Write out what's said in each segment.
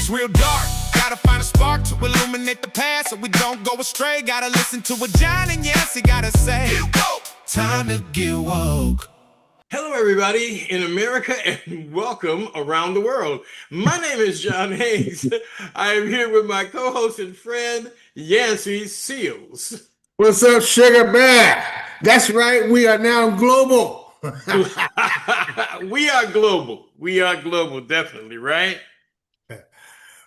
It's real dark. Gotta find a spark to illuminate the past so we don't go astray. Gotta listen to what John and Yancy gotta say. Time to get woke. Hello, everybody in America, and welcome around the world. My name is John Hayes. I am here with my co-host and friend, Yancy Seals. What's up, Sugar Bear? That's right, we are now global. We are global. We are global, definitely, right?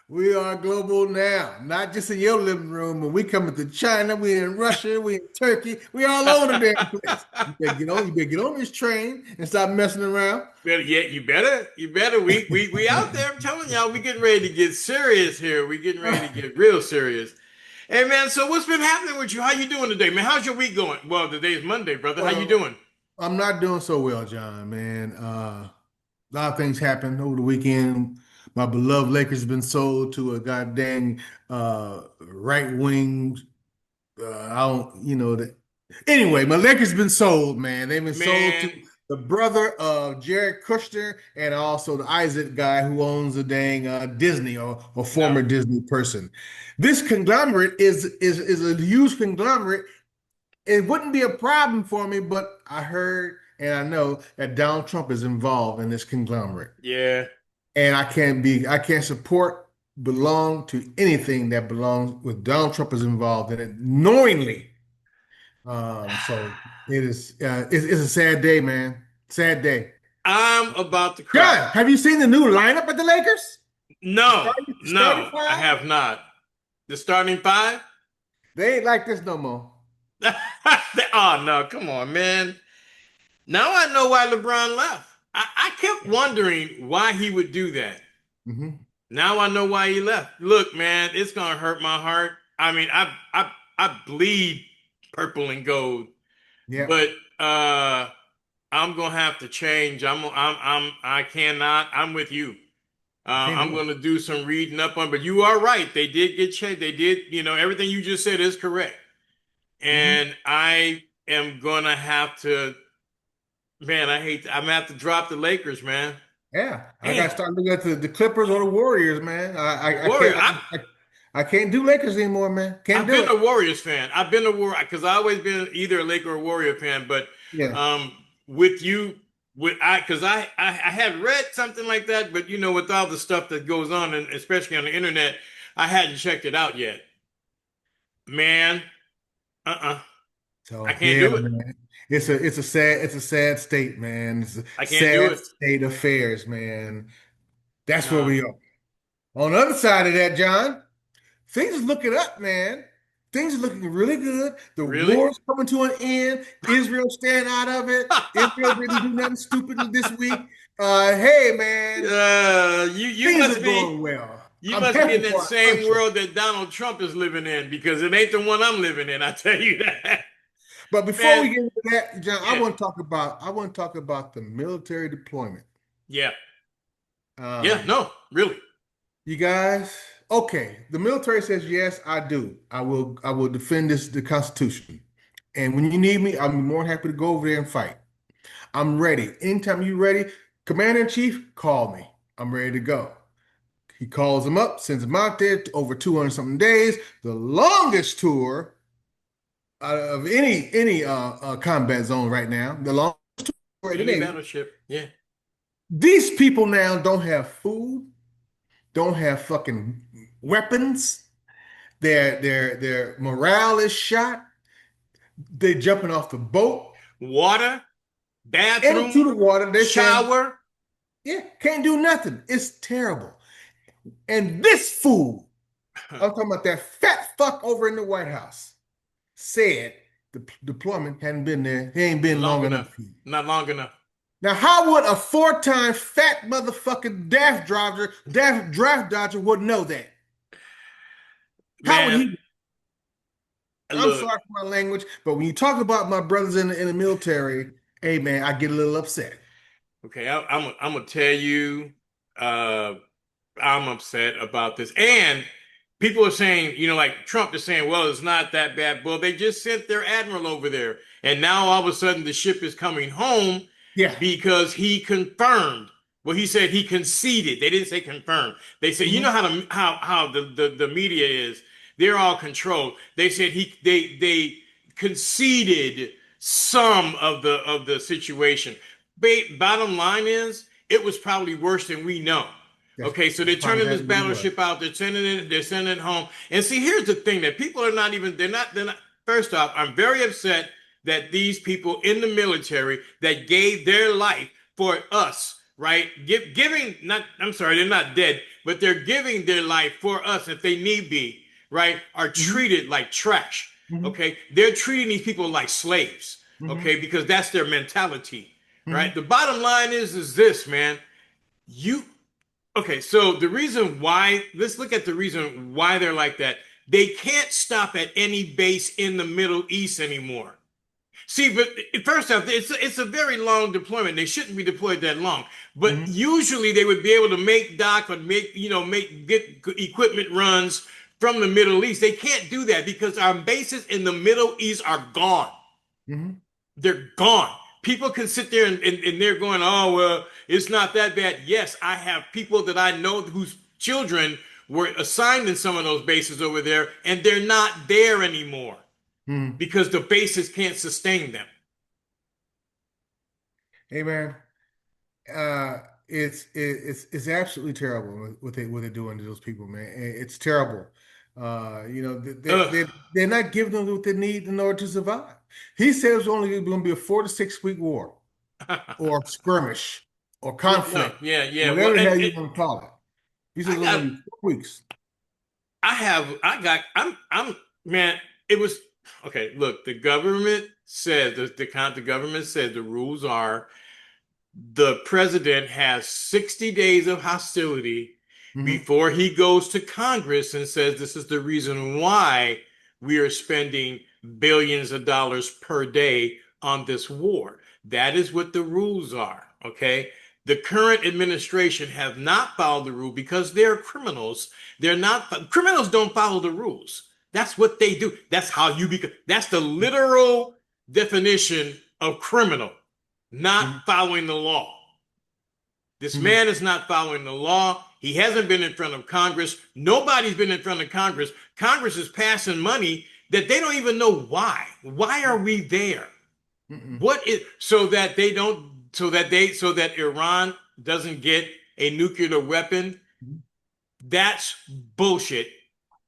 We are global now, not just in your living room. When we coming to China, we in Russia, we in Turkey, we all over the damn place. You better get on this train and stop messing around. You better. We out there. I'm telling y'all, we getting ready to get serious here. We getting ready to get real serious. Hey man, so what's been happening with you? How you doing today, man? How's your week going? Well, today is Monday, brother. How you doing? I'm not doing so well, John, man. A lot of things happened over the weekend. My beloved Lakers has been sold to a goddamn right wing. I don't, that. Anyway, my Lakers been sold, man. They've been sold to the brother of Jared Kushner and also the Isaac guy who owns a dang Disney or former Disney person. This conglomerate is a huge conglomerate. It wouldn't be a problem for me, but I heard and I know that Donald Trump is involved in this conglomerate. Yeah. And I can't belong to anything that belongs with Donald Trump is involved in it knowingly. So it's a sad day, man. Sad day. I'm about to cry. John, have you seen the new lineup at the Lakers? No, I have not. The starting five? They ain't like this no more. Oh no, come on, man. Now I know why LeBron left. I kept wondering why he would do that. Mm-hmm. Now I know why he left. Look, man, it's gonna hurt my heart. I mean, I bleed purple and gold. Yeah. But I'm gonna have to change. I cannot. I'm with you. I'm gonna do some reading up on. But you are right. They did get changed. They did. Everything you just said is correct. And I am gonna have to. Man, I'm gonna have to drop the Lakers, man. Yeah, I gotta start looking at the Clippers or the Warriors, man. I can't do Lakers anymore, man. I've been a Warriors fan. I've been a Warrior because I've always been either a Laker or Warrior fan. But with you, because I had read something like that, but with all the stuff that goes on, and especially on the internet, I hadn't checked it out yet. Man, So I can't do it. Man. It's a sad state, man. It's I a can't do sad it. state of affairs, man. That's where we are. On the other side of that, John, things are looking up, man. Things are looking really good. The war's coming to an end. Israel staying out of it. Israel didn't do nothing stupid this week. Hey, man. You things must are be going well. You must be in that same world that Donald Trump is living in, because it ain't the one I'm living in. I tell you that. But before we get into that, John, I want to talk about the military deployment. Yeah. No, really. You guys, okay. The military says yes, I do. I will defend the Constitution. And when you need me, I'm more than happy to go over there and fight. I'm ready. Anytime you're ready, Commander-in-Chief, call me. I'm ready to go. He calls them up, sends them out there over 200 something days, the longest tour of any combat zone right now. The longest tour. Any battleship. Yeah. These people now don't have food, don't have fucking weapons. Their morale is shot. They're jumping off the boat. Water, bathroom, into the water. They shower. Can't do nothing. It's terrible. And this fool, I'm talking about that fat fuck over in the White House, said the deployment hadn't been there. He ain't been long enough. Not long enough. Now, how would a 4-time fat motherfucking draft dodger would know that? How would he? I'm sorry for my language, but when you talk about my brothers in the military, hey man, I get a little upset. Okay, I'm gonna tell you, I'm upset about this, and people are saying, like Trump is saying, well, it's not that bad. Well, they just sent their admiral over there, and now all of a sudden the ship is coming home, because he confirmed Well, he said he conceded. They didn't say confirmed. They said, you know Hmm. how the media is. They're all controlled. They said they conceded some of the situation. Bottom line is, it was probably worse than we know. Okay, so they're That's turning this probably what it was. battleship out. They're sending it home. And see, here's the thing that people are not even. They're not. First off, I'm very upset that these people in the military that gave their life for us, right? Giving, not, I'm sorry, they're not dead, but they're giving their life for us if they need be, right? Are Hmm. treated like trash. Hmm. Okay. They're treating these people like slaves. Hmm. Okay. Because that's their mentality, right? Hmm. The bottom line is this, man. You, okay. So the reason why, let's look at the reason why they're like that. They can't stop at any base in the Middle East anymore. See, but first off, it's a very long deployment. They shouldn't be deployed that long. But Hmm. usually they would be able to make dock or get equipment runs from the Middle East. They can't do that because our bases in the Middle East are gone. Hmm. They're gone. People can sit there and they're going, oh, well, it's not that bad. Yes, I have people that I know whose children were assigned in some of those bases over there, and they're not there anymore Hmm. because the bases can't sustain them. Hey man, uh, it's absolutely terrible what they're doing to those people, man. It's terrible. Ugh. They're not giving them what they need in order to survive. He said it's only going to be a 4 to 6 week war or skirmish or Yeah, no, conflict, yeah, yeah. Well, whatever the and hell you want to call it. He said I it's only got, going to be 4 weeks. man. It was okay. Look, the government said the government said the rules are the president has 60 days of hostility Hmm. before he goes to Congress and says this is the reason why we are spending billions of dollars per day on this war. That is what the rules are, okay? The current administration have not followed the rule because they're criminals. They're not criminals don't follow the rules. That's what they do. That's how you become. That's the literal definition of criminal, not Hmm. following the law. This Hmm. man is not following the law. He hasn't been in front of Congress. Nobody's been in front of Congress. Congress is passing money that they don't even know why. Why are we there? Hmm. What is so that they don't so that Iran doesn't get a nuclear weapon? That's bullshit.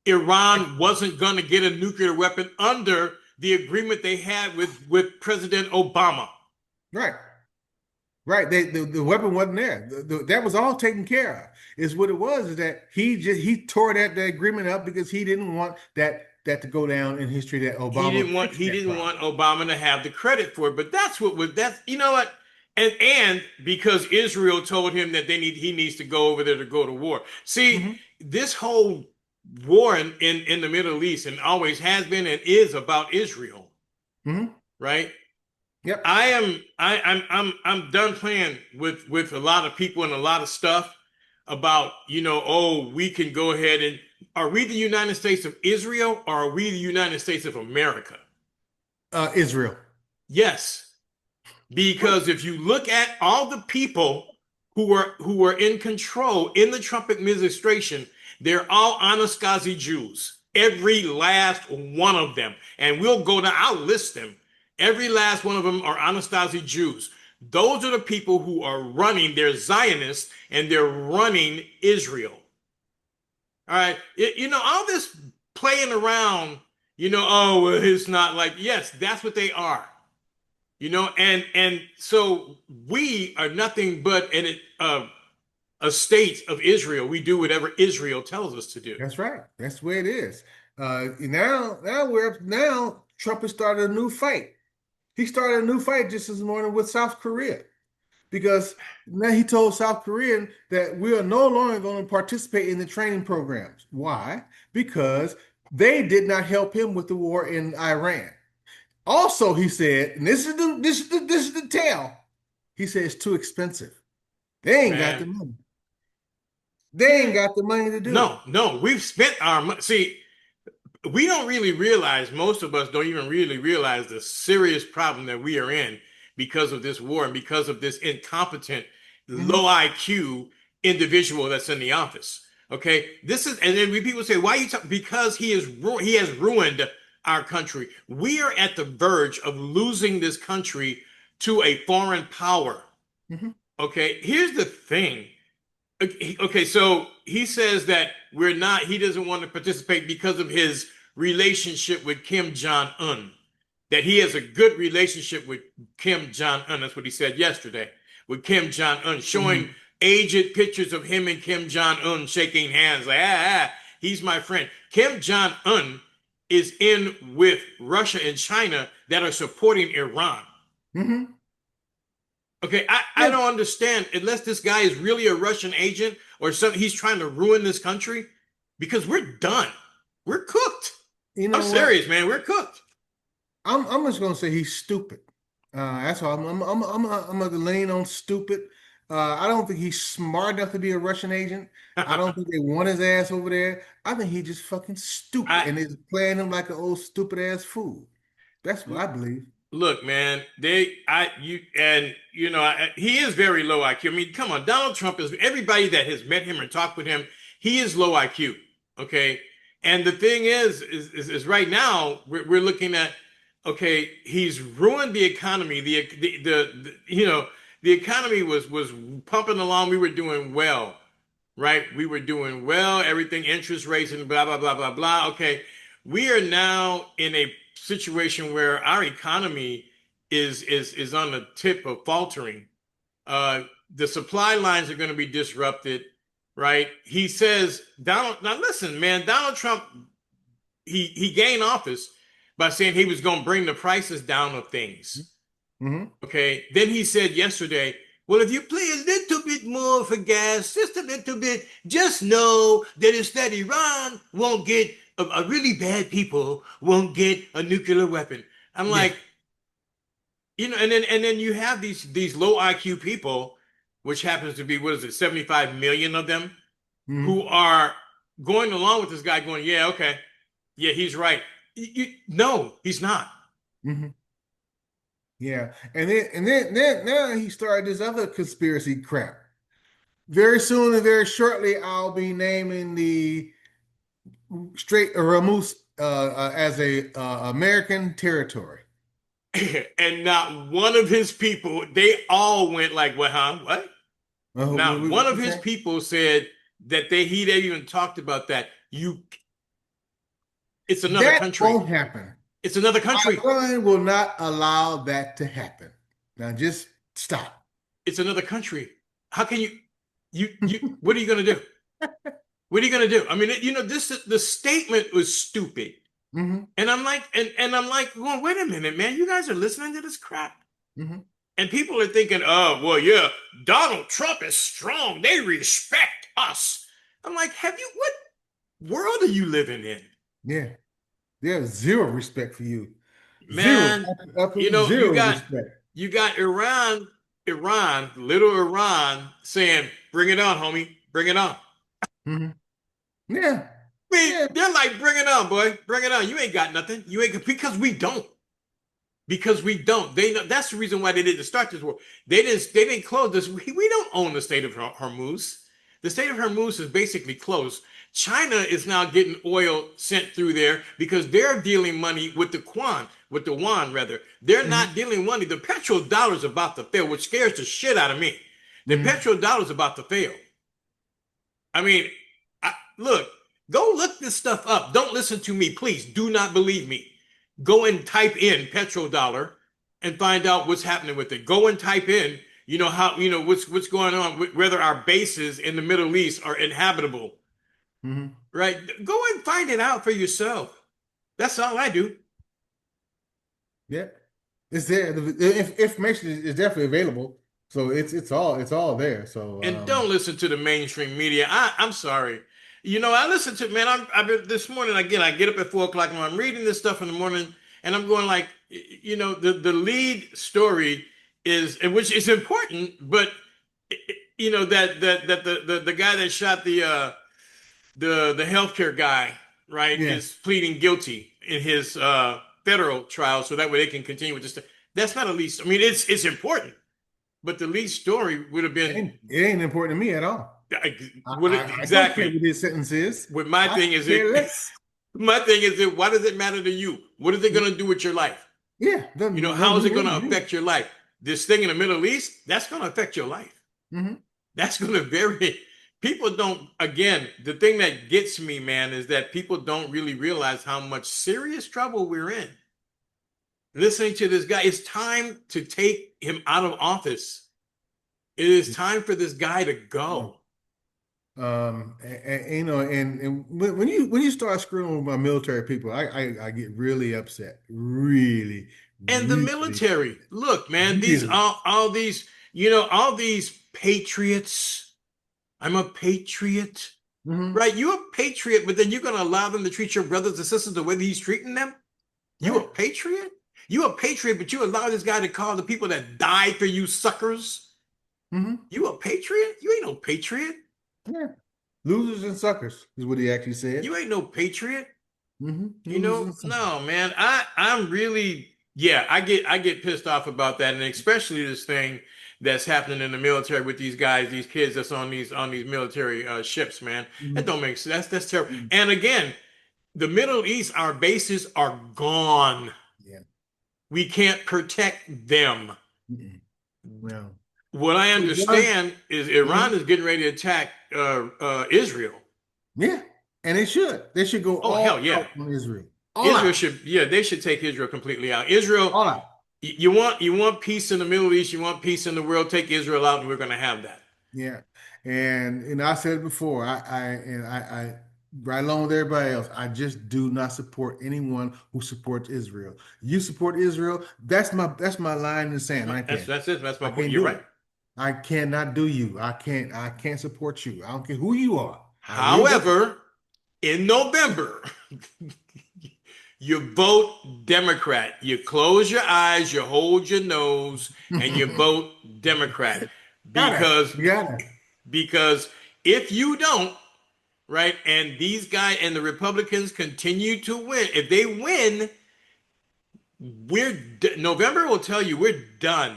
Iran wasn't going to get a nuclear weapon under the agreement they had with President Obama. Right. Right. The weapon wasn't there. That was all taken care of. Is what it was, is that he tore that agreement up because he didn't want that to go down in history that Obama fixed He that didn't problem. want Obama to have the credit for it. But that's what was that's you know what? And because Israel told him that he needs to go over there to go to war. See, Hmm. this whole war in the Middle East and always has been and is about Israel, Hmm. right? Yep. I'm done playing with a lot of people and a lot of stuff about, oh, we can go ahead and are we the United States of Israel or are we the United States of America? Israel. Yes, because if you look at all the people who were in control in the Trump administration, they're all Anasazi Jews. Every last one of them. And I'll list them. Every last one of them are Anasazi Jews. Those are the people who are running, they're Zionists and they're running Israel. All right. All this playing around, oh, well, it's not like, yes, that's what they are. And so we are nothing but a state of Israel. We do whatever Israel tells us to do. That's right. That's the way it is. Now Trump has started a new fight. He started a new fight just this morning with South Korea because now he told South Korean that we are no longer going to participate in the training programs. Why? Because they did not help him with the war in Iran. Also, he said, and this is the tale. He said it's too expensive. They ain't got the Man, money. They ain't got the money to do it. no, no, we've spent our money. See, we don't really realize, most of us don't even really realize the serious problem that we are in because of this war and because of this incompetent low IQ individual that's in the office. Okay, this is, and then people say, "Why are you talking?" Because he has ruined our country. We are at the verge of losing this country to a foreign power. Mm-hmm. Okay, here's the thing. Okay, so he says that he doesn't want to participate because of his relationship with Kim Jong Un. That he has a good relationship with Kim Jong Un. That's what he said yesterday with Kim Jong Un, showing aged pictures of him and Kim Jong Un shaking hands. Like, he's my friend. Kim Jong Un is in with Russia and China that are supporting Iran. Mm-hmm. Okay, I don't understand unless this guy is really a Russian agent or something. He's trying to ruin this country because we're done. We're cooked. You know I'm what? serious, man. We're cooked. I'm just gonna say he's stupid. That's all. I'm gonna lean on stupid. I don't think he's smart enough to be a Russian agent. I don't think they want his ass over there. I think he's just fucking stupid I and is playing him like an old stupid ass fool. That's what I believe. look, man. He is very low IQ. I mean, come on, Donald Trump is everybody that has met him or talked with him. He is low IQ. Okay, and the thing is right now we're looking at. Okay, he's ruined the economy. The economy was pumping along. We were doing well, right? We were doing well. Everything, interest rates and blah blah blah blah blah. Okay, we are now in a situation where our economy is on the tip of faltering. The supply lines are going to be disrupted, right? He says Donald. Now listen, man, Donald Trump. He gained office by saying he was going to bring the prices down of things. Mm-hmm. Okay. Then he said yesterday, well, if you pay a little bit more for gas, just a little bit, just know that instead Iran won't get a really bad people won't get a nuclear weapon. I'm like, and then you have these low IQ people, which happens to be, what is it, 75 million of them, Mm-hmm. who are going along with this guy going, yeah, okay. Yeah, he's right. No, he's not. Mm-hmm. Yeah, and then now he started this other conspiracy crap. Very soon and very shortly, I'll be naming the Strait of Hormuz as a American territory. And not one of his people, they all went like, what, huh? What? Not one What of you his say? people said that they even talked about that. It's another That country. won't happen. It's another country. Iran will not allow that to happen. Now just stop. It's another country. How can you what are you going to do? What are you going to do? I mean, the statement was stupid. Hmm. And I'm like, and I'm like, well, wait a minute, man. You guys are listening to this crap. Hmm. And people are thinking, oh, well, yeah, Donald Trump is strong. They respect us. I'm like, what world are you living in? Yeah. They have zero respect for you. Zero. Man, Absolutely zero respect. you got little Iran saying, bring it on, homie, bring it on. Hmm. Yeah. I mean, Yeah. they're like, bring it on, boy, bring it on. You ain't got nothing. You ain't, because we don't. Because we don't. They know that's the reason why they didn't start this war. They didn't close this. We don't own the state of Hormuz. The state of Hormuz is basically closed. China is now getting oil sent through there because they're dealing money with the yuan rather. They're Hmm. not dealing money. The petrodollar is about to fail, which scares the shit out of me. The Hmm. petrodollar is about to fail. I mean, look, go look this stuff up. Don't listen to me, please. Do not believe me. Go and type in petrodollar and find out what's happening with it. Go and type in, what's going on, whether our bases in the Middle East are inhabitable. Hmm. Right? Go and find it out for yourself. That's all I do. Yeah. It's there. The information is definitely available. So it's all there. So And don't listen to the mainstream media. I'm sorry. I listen to, man, I've been this morning again. I get up at 4 o'clock and I'm reading this stuff in the morning, and I'm going like, the lead story is, and which is important, but that the guy that shot the healthcare guy, right, yeah. is pleading guilty in his federal trial, so that way they can continue with this. That's not at least. I mean, it's important, but the lead story would have been It ain't important to me at all. I don't care exactly. what his sentence is. What my I thing is it. care less. My thing is that why does it matter to you? What is it going to do with your life? Yeah, You know, don't how is do it going to anything. affect your life? This thing in the Middle East, that's going to affect your life. Mm-hmm. That's going to vary. People don't, again, the thing that gets me, man, is that people don't really realize how much serious trouble we're in. Listening to this guy, it's time to take him out of office. It is time for this guy to go. You know, and when you start screwing with my military people, I get really upset, really, And the really, military, look, man, these really. all these, you know, all these patriots. I'm a patriot, Mm-hmm. right? You're a patriot, but then you're going to allow them to treat your brothers and sisters the way that he's treating them? You a Yeah. patriot? You a patriot, but you allow this guy to call the people that died for you suckers? Mm-hmm. You a patriot? You ain't no patriot. Yeah. Losers and suckers is what he actually said. You ain't no patriot. Mm-hmm. You Losers know, and suckers. no, man. I'm really, yeah, I get pissed off about that, and especially this thing that's happening in the military with these guys, these kids that's on these military ships, man. That Mm-hmm. don't make sense. That's terrible. And again, the Middle East, our bases are gone. Yeah. We can't protect them. Mm-mm. Well, What I understand is Iran Mhm. is getting ready to attack Israel. Yeah, and they should. They should go Oh all hell yeah. out on Israel. All Israel out. should, yeah, they should take Israel completely out. Israel, All out. you want peace in the Middle East, you want peace in the world, take Israel out, and we're going to have that. Yeah. And I said it before, I right along with everybody else, I just do not support anyone who supports Israel. You support Israel, that's my line in the sand right That's there. that's it. That's my I point. can't You're do right. it. I cannot do you. I can't support you. I don't care who you are. I really don't. However, in November, you vote Democrat. You close your eyes, you hold your nose, and you vote Democrat Gotta. because You gotta. because if you don't, right, and these guys and the Republicans continue to win, if they win, November will tell you we're done,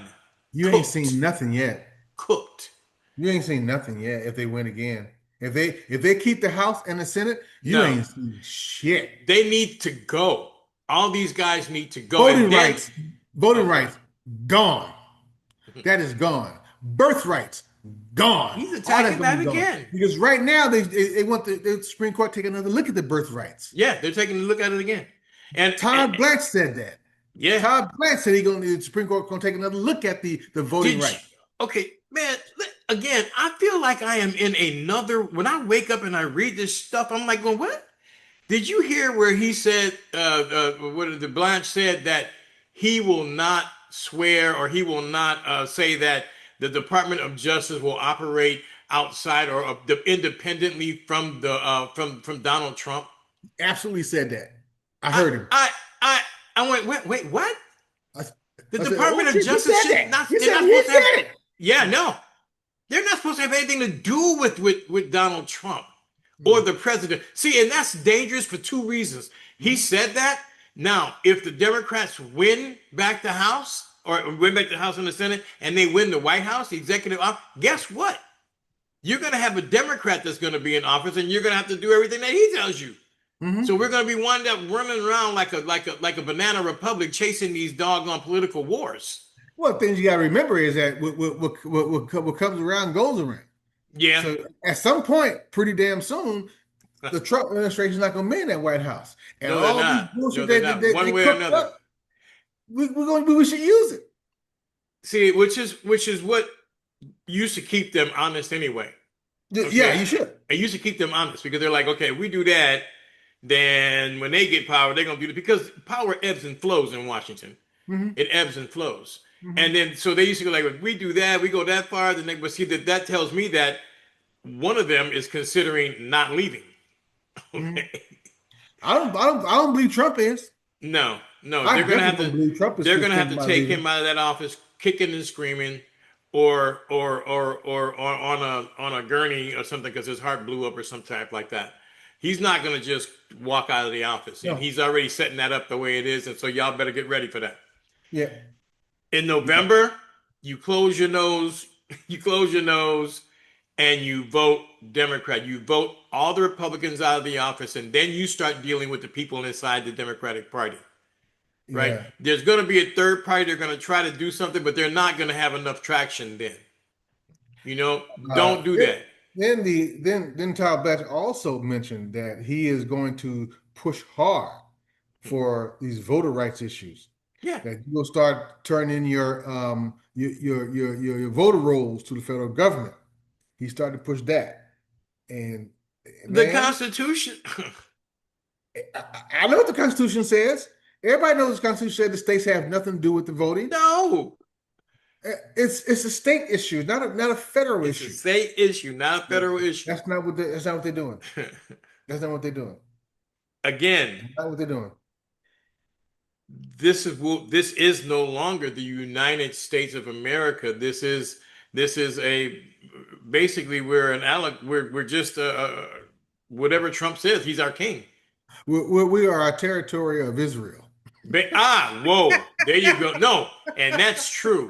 You ain't cooked, seen nothing yet. cooked. You ain't seen nothing yet if they win again. If they keep the House and the Senate, you No, ain't seen shit. they need to go. All these guys need to go, and Voting then rights, voting okay. rights, gone. That is gone. Birthrights, gone. He's All that's attacking gonna that be gone. again. Because right now they want the Supreme Court to take another look at the birthrights. Yeah, they're taking a look at it again. And Todd Blanche said that. yeah, Todd Blanche said the Supreme Court gonna take another look at the voting did you, rights. okay, man, again, I feel like I am in another when I wake up and I read this stuff, I'm like going, what? Did you hear where he said what the Blanche said that he will not swear or he will not say that the Department of Justice will operate outside or independently from the from Donald Trump? Absolutely said that. I I heard him. I I I went, wait, what? I, The I said, "Oh Department of shit, he Justice said should that. not. He They're said not he supposed to have. said it." Yeah, no, they're not supposed to have anything to do with Donald Trump or the president. See, and that's dangerous for two reasons. He Mhm. said that. Now, if the Democrats win back the House or win back the House and the Senate, and they win the White House, the executive office, guess what? You're going to have a Democrat that's going to be in office, and you're going to have to do everything that he tells you. So Mhm. we're going to be wound up running around like a banana republic chasing these doggone political wars. One thing you got to remember is that what comes around goes around. Yeah. So at some point, pretty damn soon, the Trump administration is not going to be in that White House, and No, they're all these not. No, bullshit they're they, not. they, One they way or cooked another. up, we should use it. See, which is what used to keep them honest anyway. Yeah, Okay. you should. It used to keep them honest because they're like, okay, if we do that, then when they get power, they're gonna do it because power ebbs and flows in Washington. Hmm. It ebbs and flows. Hmm. And then so they used to go like, if we do that, we go that far, then they but see that tells me that one of them is considering not leaving. Hmm. Okay. I don't believe Trump is. No, no, I definitely don't believe Trump is they're gonna have thinking to about take leaving. him out of that office, kicking and screaming, or on a gurney or something because his heart blew up or some type like that. He's not gonna just walk out of the office, and No. he's already setting that up the way it is, and so y'all better get ready for that. Yeah. In November, you close your nose, you close your nose, and you vote Democrat. You vote all the Republicans out of the office, and then you start dealing with the people inside the Democratic Party, right? Yeah. There's going to be a third party. They're going to try to do something, but they're not going to have enough traction then. Don't do Then that. then Todd Blanchard also mentioned that he is going to push hard for these voter rights issues. Yeah. That you will start turning your voter rolls to the federal government. He started to push that, and The man, Constitution. I know what the Constitution says. Everybody knows the Constitution says the states have nothing to do with the voting. No. It's a state issue, not a federal It's a issue. state issue, not a federal issue. That's not what they're doing. That's not what they're doing. Again, That's not what they're doing. this is no longer the United States of America. This is a basically we're just whatever Trump says. He's our king. We are a territory of Israel. Whoa, there you go. No, and that's true.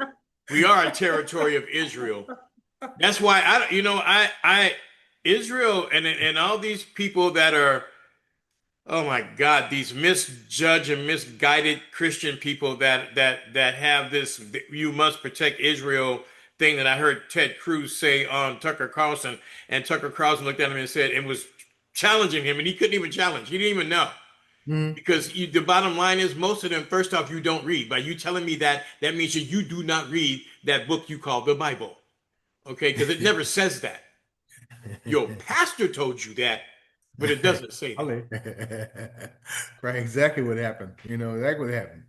We are a territory of Israel. That's why I Israel and all these people that are, oh my God, these misjudged and misguided Christian people that have this "you must protect Israel" thing that I heard Ted Cruz say on Tucker Carlson, and Tucker Carlson looked at him and said, and was challenging him, and he couldn't even challenge. He didn't even know. Because the bottom line is, most of them, first off, you don't read. By you telling me that means that you do not read that book you call the Bible. Okay? Because it never says that. Your pastor told you that, but it doesn't say that. Right, exactly what happened. Exactly what happened.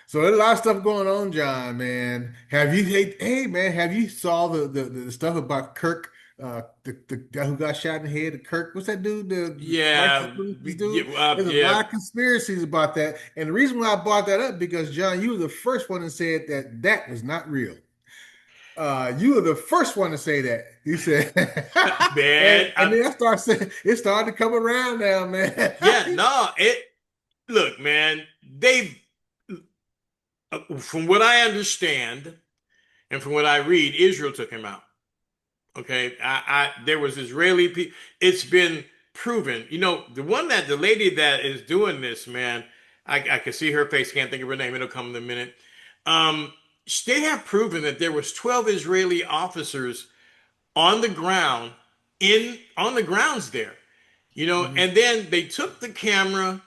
So there's a lot of stuff going on, John, man. Hey man, have you saw the stuff about Kirk, the guy who got shot in the head, Kirk? What's that dude? Yeah, Dude? There's a lot of conspiracies about that. And the reason why I brought that up, because John, you were the first one that said that was not real. You were the first one to say that. You said, man, and then I started saying it started to come around now, man. Yeah, no, look, man, from what I understand and from what I read, Israel took him out. Okay, there was Israeli people. It's been proven. The lady that is doing this, man, I can see her face. Can't think of her name. It'll come in a minute. They have proven that there was 12 Israeli officers on the ground on the grounds there. And then they took the camera.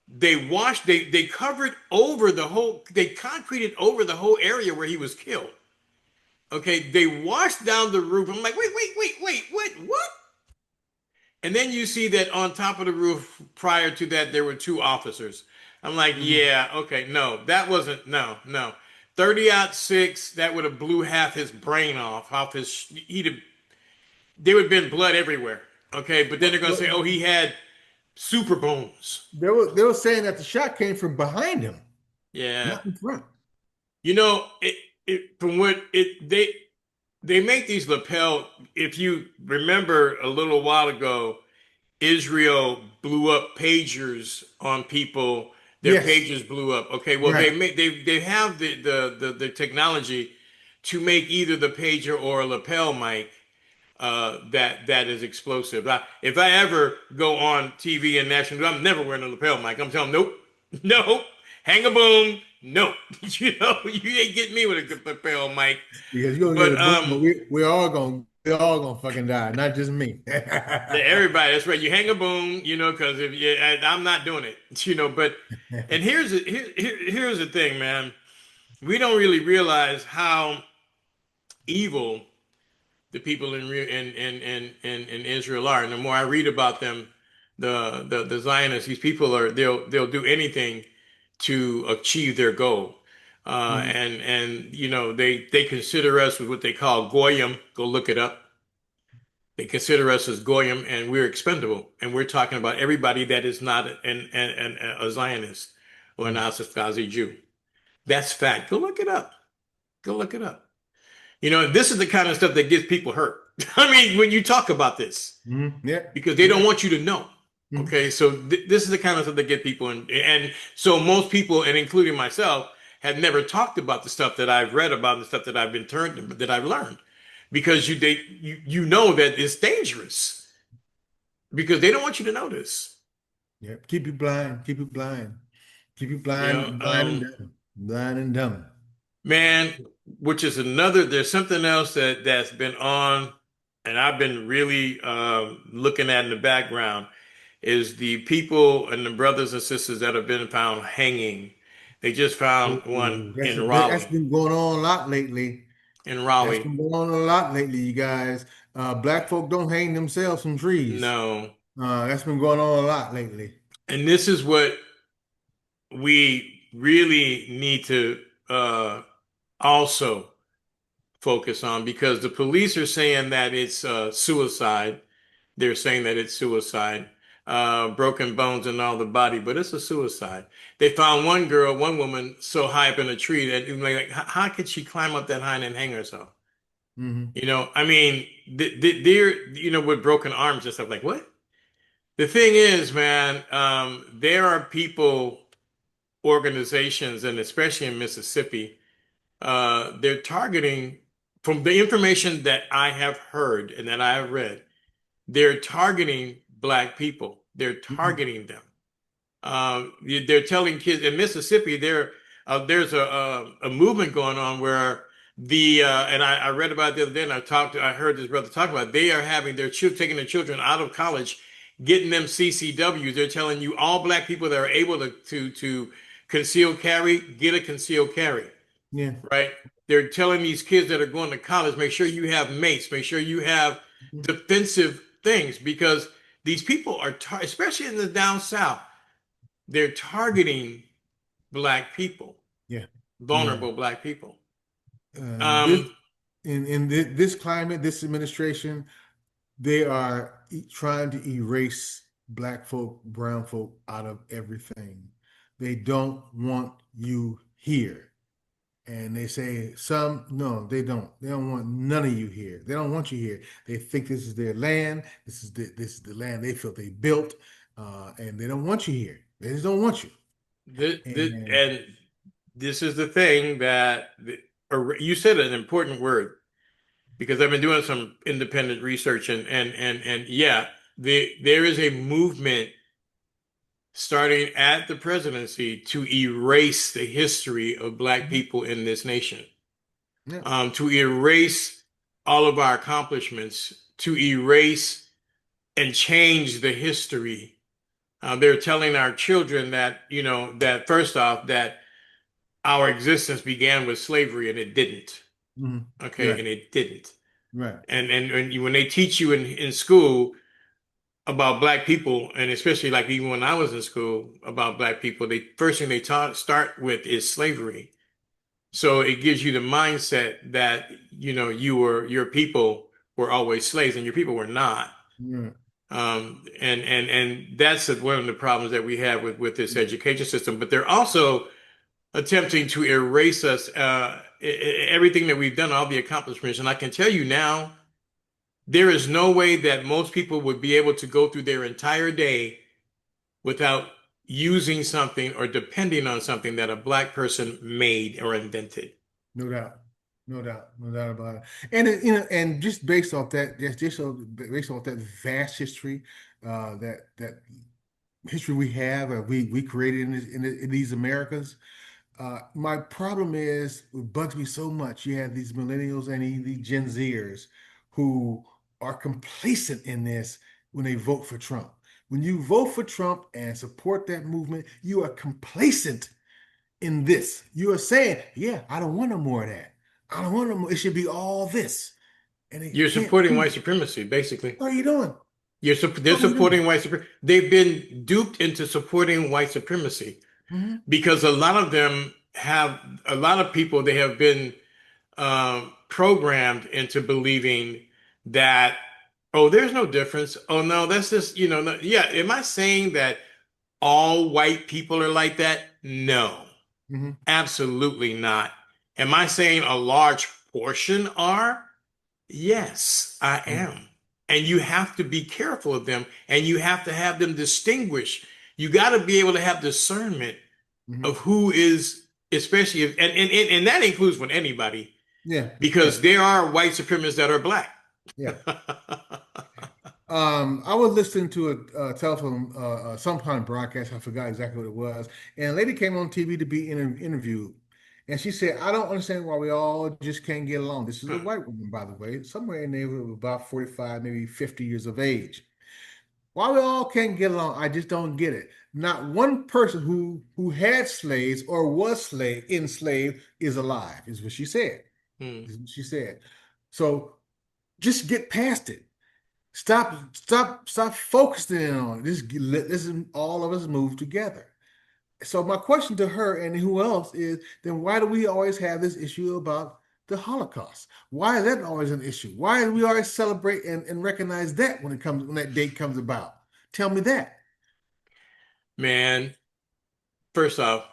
They covered over they concreted over the whole area where he was killed. Okay, they washed down the roof. I'm like, wait, what? And then you see that on top of the roof, prior to that, there were 2 officers. I'm like, yeah, okay, no, that wasn't, no. 30-06, that would have blew half his brain off there would have been blood everywhere. Okay, but then they're gonna say, oh, he had super bones. They were saying that the shot came from behind him. Yeah. Not in front. They make these lapel. If you remember a little while ago, Israel blew up pagers on people. Their pagers blew up. Okay, well, right. They have the technology to make either the pager or a lapel mic that is explosive. If I ever go on TV and national, I'm never wearing a lapel mic. I'm telling them, nope, hang a boom, nope. You ain't getting me with a lapel mic. Because you're gonna get a boom, we're all gonna fucking die, not just me. Everybody, that's right. You hang a boom, because I'm not doing it, But and here's the thing, man. We don't really realize how evil the people in Israel are, and the more I read about them, the Zionists, these people they'll do anything to achieve their goal, and they consider us with what they call goyim. Go look it up. They consider us as goyim, and we're expendable. And we're talking about everybody that is not a Zionist or an Ashkenazi Jew. That's fact. Go look it up. This is the kind of stuff that gets people hurt. I mean, when you talk about this, because they don't want you to know. Okay, so this is the kind of stuff that get people and so most people, and including myself, have never talked about the stuff that I've read about, the stuff that that I've learned, because you know that it's dangerous because they don't want you to know this. Yeah, keep you blind, keep you blind, keep you You know, blind and dumb, blind and dumb. man, which is another. There's something else that's been on, and I've been really looking at in the background is the people and the brothers and sisters that have been found hanging. They just found one Ooh, in that's Raleigh. been going on a lot lately. In That's Raleigh, been going on a lot lately, you guys. Black folk don't hang themselves from trees. no. That's been going on a lot lately. And this is what we really need to also focus on because the police are saying that it's suicide. They're saying that it's suicide, broken bones and all the body, but it's a suicide. They found one girl, one woman, so high up in a tree that like, how could she climb up that high and hang herself? Hmm. You know, I mean, they're, with broken arms and stuff. Like, what? The thing is, man, there are people, organizations, and especially in Mississippi, they're targeting, from the information that I have heard and that I have read, they're targeting Black people. They're Hmm. targeting them. They're telling kids in Mississippi there's a movement going on where and I read about it the other day and I heard this brother talk about it. They are having their children taking their children out of college, getting them CCWs. They're telling you all Black people that are able to conceal carry, get a concealed carry, Yeah. right? They're telling these kids that are going to college, make sure you have mace, make sure you have Mhm. defensive things because these people are, especially in the down south, they're targeting Black people, Yeah. Yeah. vulnerable Black people. This Um, this climate, this administration, they are trying to erase black folk, brown folk out of everything. They don't want you here. And they say some, no, they don't. They don't want none of you here. They don't want you here. They think this is their land. This is the land they feel they built, and they don't want you here. They just don't want you. And and this is the thing that you said an important word because I've been doing some independent research and yeah, there is a movement starting at the presidency to erase the history of Black Mhm. people in this nation, Yeah. to erase all of our accomplishments, to erase and change the history. They're telling our children that, that first off, that our existence began with slavery and it didn't. Mhm. Okay, Right. and it didn't. Right. When they teach you in school about Black people, and especially like even when I was in school about Black people, the first thing they start with is slavery. So it gives you the mindset that, your people were always slaves and your people were not. Right. And that's one of the problems that we have with this education system. But they're also attempting to erase us, everything that we've done, all the accomplishments. And I can tell you now, there is no way that most people would be able to go through their entire day without using something or depending on something that a Black person made or invented. No doubt. No doubt. No doubt about it. And and just based off that, based off that vast history, that history we have, we created in these Americas. My problem is it bugs me so much. You have these millennials and the Gen Zers who are complacent in this when they vote for Trump. When you vote for Trump and support that movement, you are complacent in this. You are saying, "Yeah, I don't want no more of that. I don't want no more. It should be all this." And it You're can't supporting white be. supremacy, basically. What are you doing? They're What are you doing? supporting white supremacy. They've been duped into supporting white supremacy Hmm. because a lot of people, they have been programmed into believing that, oh, there's no difference. Oh, no, that's just, no, yeah. Am I saying that all white people are like that? No, Hmm. absolutely not. Am I saying a large portion are? Yes, I Yeah. am. And you have to be careful of them and you have to have them distinguish. You got to be able to have discernment Hmm. of who is especially if, and that includes with anybody, Yeah, yeah, because there are white supremacists that are black. yeah. I was listening to a telephone, some kind of broadcast. I forgot exactly what it was. And a lady came on TV to be interviewed. And she said, I don't understand why we all just can't get along. This is a white woman, by the way, somewhere in the neighborhood of about 45, maybe 50 years of age. Why we all can't get along, I just don't get it. Not one person who had slaves or was enslaved is alive, is what she said. Hmm. Is what she said. So just get past it. Stop focusing on it. Just let this all of us move together. So my question to her and who else is then why do we always have this issue about the Holocaust? Why is that always an issue? Why do we always celebrate and recognize that when that date comes about? Tell me that. Man, first off,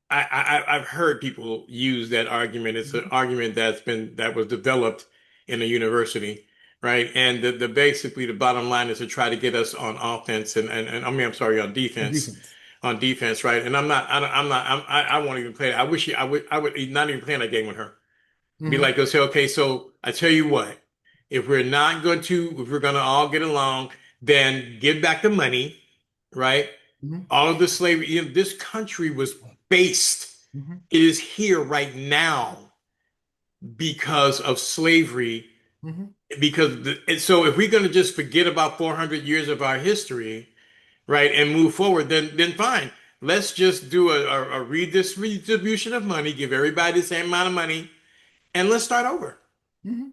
I've heard people use that argument. It's an argument that was developed in a university, right? And the basically the bottom line is to try to get us on offense and I mean I'm sorry Defense. on defense, right? And I'm not I don't, I'm not I won't even play it. I would not even play that game with her. Be like, Hmm. they'll say, okay, so I tell you what, if we're going to all get along, then give back the money, right? Hmm. All of the slavery, this country was based, Hmm. it is here right now because of slavery. Hmm. And so if we're going to just forget about 400 years of our history, right, and move forward, then fine. Let's just do a redistribution of money, give everybody the same amount of money, and let's start over. Hmm.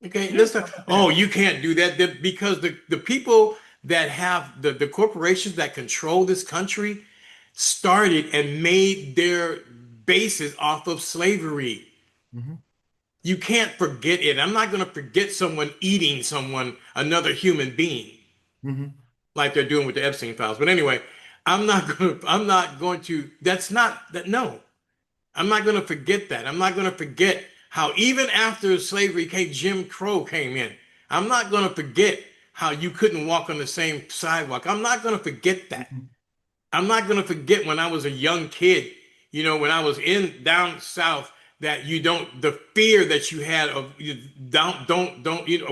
Okay, Yeah, listen. I like Oh, that. you can't do that because the people that have the corporations that control this country started and made their basis off of slavery. Hmm. You can't forget it. I'm not going to forget someone eating another human being, Hmm. like they're doing with the Epstein files. But anyway, I'm not going to, that's not, that, no. I'm not going to forget that. I'm not going to forget how even after slavery came, Jim Crow came in. I'm not going to forget how you couldn't walk on the same sidewalk. I'm not going to forget that. Hmm. I'm not going to forget when I was a young kid, when I was in down south, that the fear that you had of don't,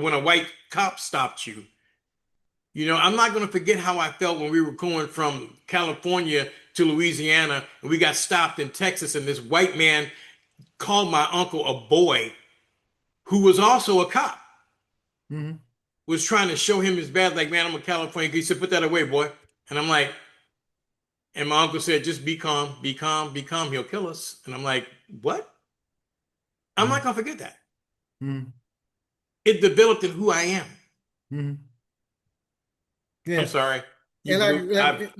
when a white cop stopped you. I'm not going to forget how I felt when we were going from California to Louisiana and we got stopped in Texas and this white man called my uncle a boy who was also a cop, Hmm. was trying to show him his badge, like, man, I'm a Californian. He said, put that away, boy. And I'm like, and my uncle said, just be calm, be calm, be calm. He'll kill us. And I'm like, what? I'm not Hmm. going to forget that. Hmm. It developed in who I am. Hmm. I'm Yeah. sorry. You And I blew, and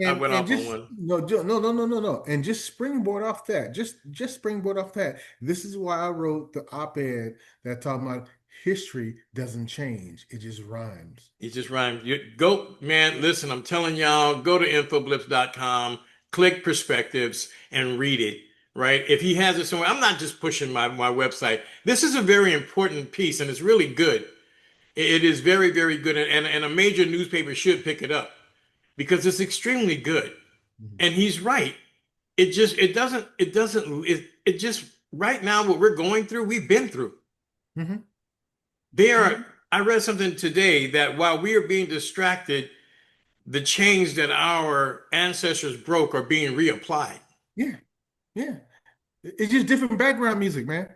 I went and off on just one. no no no no no no and just springboard off that. Just springboard off that. This is why I wrote the op-ed that talked about history doesn't change. It just rhymes. It just rhymes. Go, man, listen, I'm telling y'all, go to infoblips.com, click perspectives, and read it, right? If he has it somewhere, I'm not just pushing my website. This is a very important piece, and it's really good. It is very, very good, and a major newspaper should pick it up because it's extremely good. Mhm. And he's right. It just, right now, what we're going through, we've been through. Mhm. There, Mhm. I read something today that while we are being distracted, the chains that our ancestors broke are being reapplied. Yeah, yeah. It's just different background music, man.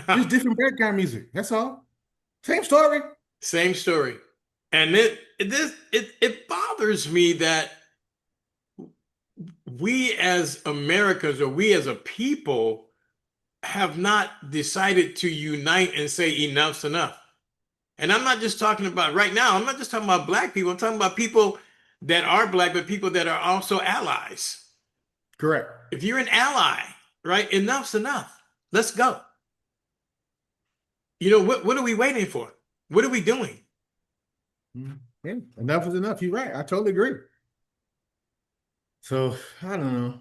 Just different background music. That's all. Same story. Same story. And it bothers me that we as Americans or we as a people have not decided to unite and say enough's enough. And I'm not just talking about right now, I'm not just talking about black people, I'm talking about people that are black, but people that are also allies. Correct. If you're an ally, right, enough's enough. Let's go. What are we waiting for? What are we doing? Mhm. Yeah, enough is enough. You're right. I totally agree. So I don't know.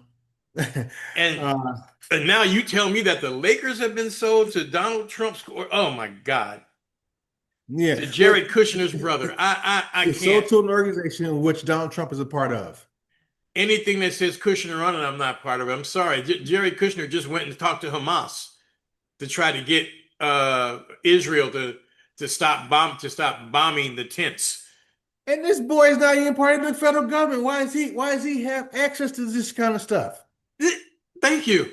And uh, and now you tell me that the Lakers have been sold to Donald Trump's oh my God. yeah. To Well, Jared Kushner's brother. I it's sold can't. to an organization in which Donald Trump is a part of. anything that says Kushner on it, I'm not part of it. I'm sorry. Jerry Kushner just went and talked to Hamas to try to get Israel to stop bombing the tents. And this boy is not even part of the federal government. Why does he have access to this kind of stuff? Thank you.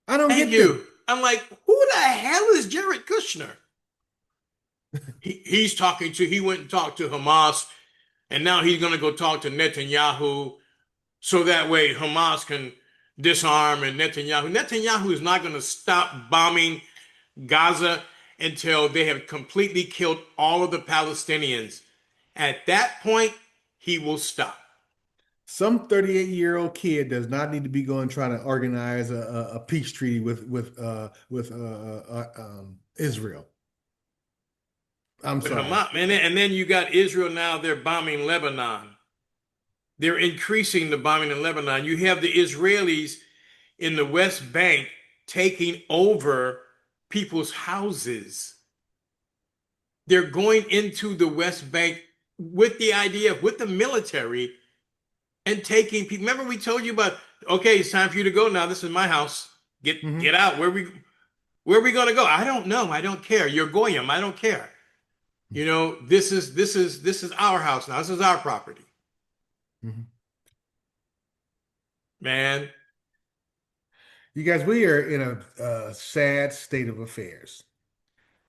I don't Thank get this. you. I'm like, who the hell is Jared Kushner? He went and talked to Hamas, and now he's going to go talk to Netanyahu so that way Hamas can disarm. And Netanyahu is not going to stop bombing Gaza until they have completely killed all of the Palestinians. At that point, he will stop. Some 38-year-old kid does not need to be going trying to organize a peace treaty with Israel. I'm But sorry. Hamas, and then you got Israel now, they're bombing Lebanon. They're increasing the bombing in Lebanon. You have the Israelis in the West Bank taking over people's houses. They're going into the West Bank with the idea, with the military, and taking people. Remember, we told you about, okay, it's time for you to go now. This is my house. Get out. Where are we going to go? I don't know. I don't care. You're goyim. I don't care. You know, this is our house now. This is our property. Mm-hmm. Man. You guys, we are in a sad state of affairs.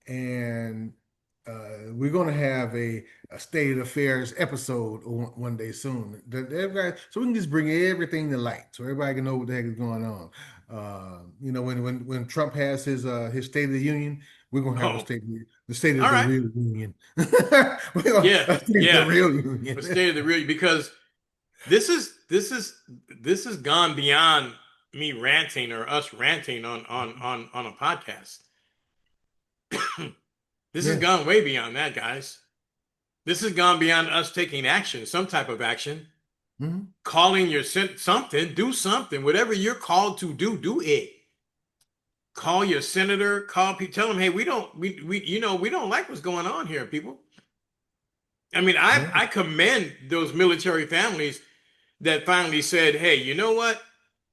And we're going to have a state of affairs episode one day soon. So we can just bring everything to light, so everybody can know what the heck is going on. You know, when Trump has his State of the Union, we're going to have the state of the real union. The real union. The state of the real, because this has gone beyond me ranting or us ranting on a podcast. This has gone way beyond that, guys. This has gone beyond us taking action, some type of action. Mm-hmm. Calling your something, do something. Whatever you're called to do it. Call your senator, call people, tell them, hey, we don't like what's going on here, people. I mean, I commend those military families that finally said, hey, you know what?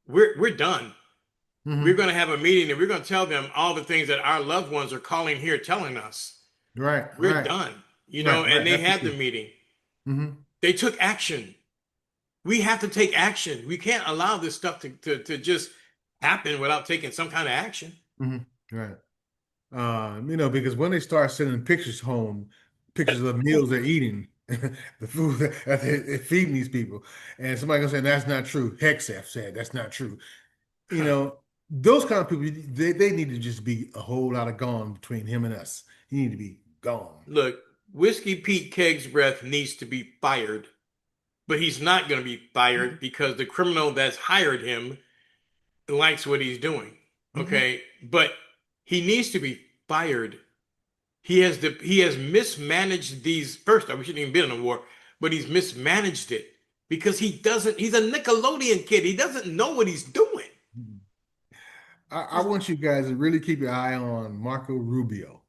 We're done. Mm-hmm. We're going to have a meeting and we're going to tell them all the things that our loved ones are calling here, telling us. Right. We're done. You know, and they had the meeting. Mm-hmm. They took action. We have to take action. We can't allow this stuff to just happen without taking some kind of action. Mm-hmm. Right. You know, because when they start sending pictures home, pictures of meals they're eating, the food that they're feeding these people, and somebody gonna say that's not true. Hexaf said that's not true. You know, those kind of people, they need to just be a whole lot of gone between him and us. He need to be gone. Look, Whiskey Pete Keg's breath needs to be fired, but he's not going to be fired because the criminal that's hired him likes what he's doing. Okay, but he needs to be fired. He has mismanaged these. First, we shouldn't even been in a war, but he's mismanaged it because he's a Nickelodeon kid. He doesn't know what he's doing. I want you guys to really keep your eye on Marco Rubio,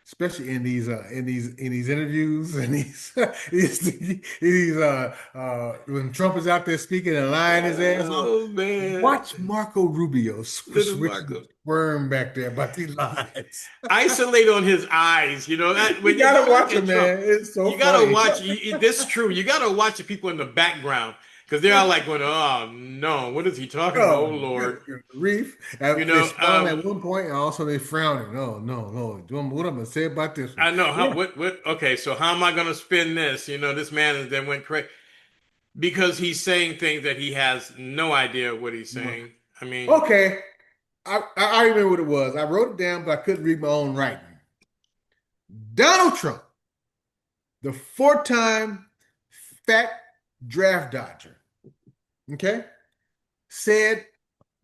especially in these interviews and when Trump is out there speaking and lying his ass off. Man. Watch Marco Rubio squirm back there about these lies. Isolate on his eyes, you know. You gotta watch him, man. It's so you gotta watch. This is true. You gotta watch the people in the background. Because they're all like going, oh no, what is he talking about? Oh Lord. Reef. They smile at one point and also they frowning. Oh no. What am I gonna say about this one? I know. Okay, so how am I gonna spin this? You know, this man then went crazy. Because he's saying things that he has no idea what he's saying. I mean, okay. I remember what it was. I wrote it down, but I couldn't read my own writing. Donald Trump, the 4-time fat draft dodger, okay, said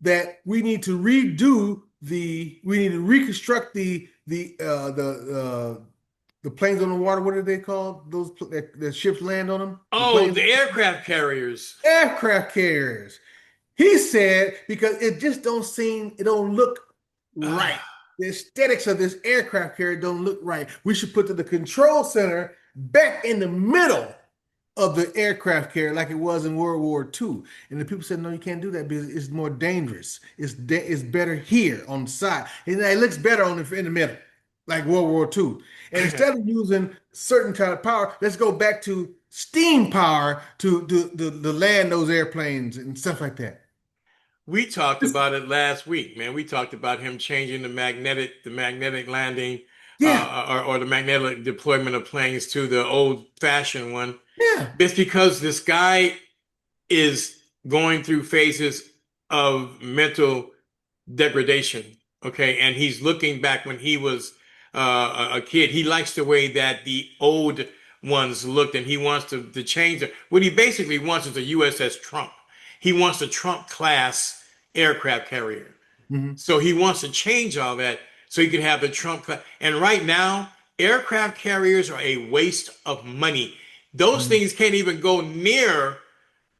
that we need to reconstruct the planes on the water. What are they called? Those the ships land on them? The aircraft carriers. Aircraft carriers. He said because it don't look right. The aesthetics of this aircraft carrier don't look right. We should put the control center back in the middle of the aircraft carrier like it was in World War II. And the people said, no, you can't do that because it's more dangerous. It's better here on the side. And it looks better in the middle, like World War II. And instead of using certain kind of power, let's go back to steam power to land those airplanes and stuff like that. We talked about it last week, man. We talked about him changing the magnetic landing, Yeah, or the magnetic deployment of planes to the old-fashioned one. yeah. It's because this guy is going through phases of mental degradation. Okay, and he's looking back when he was a kid. He likes the way that the old ones looked, and he wants to change it. What he basically wants is a USS Trump. He wants a Trump class aircraft carrier. Hmm. So he wants to change all that so he can have the Trump class. And right now, aircraft carriers are a waste of money. Those Hmm. things can't even go near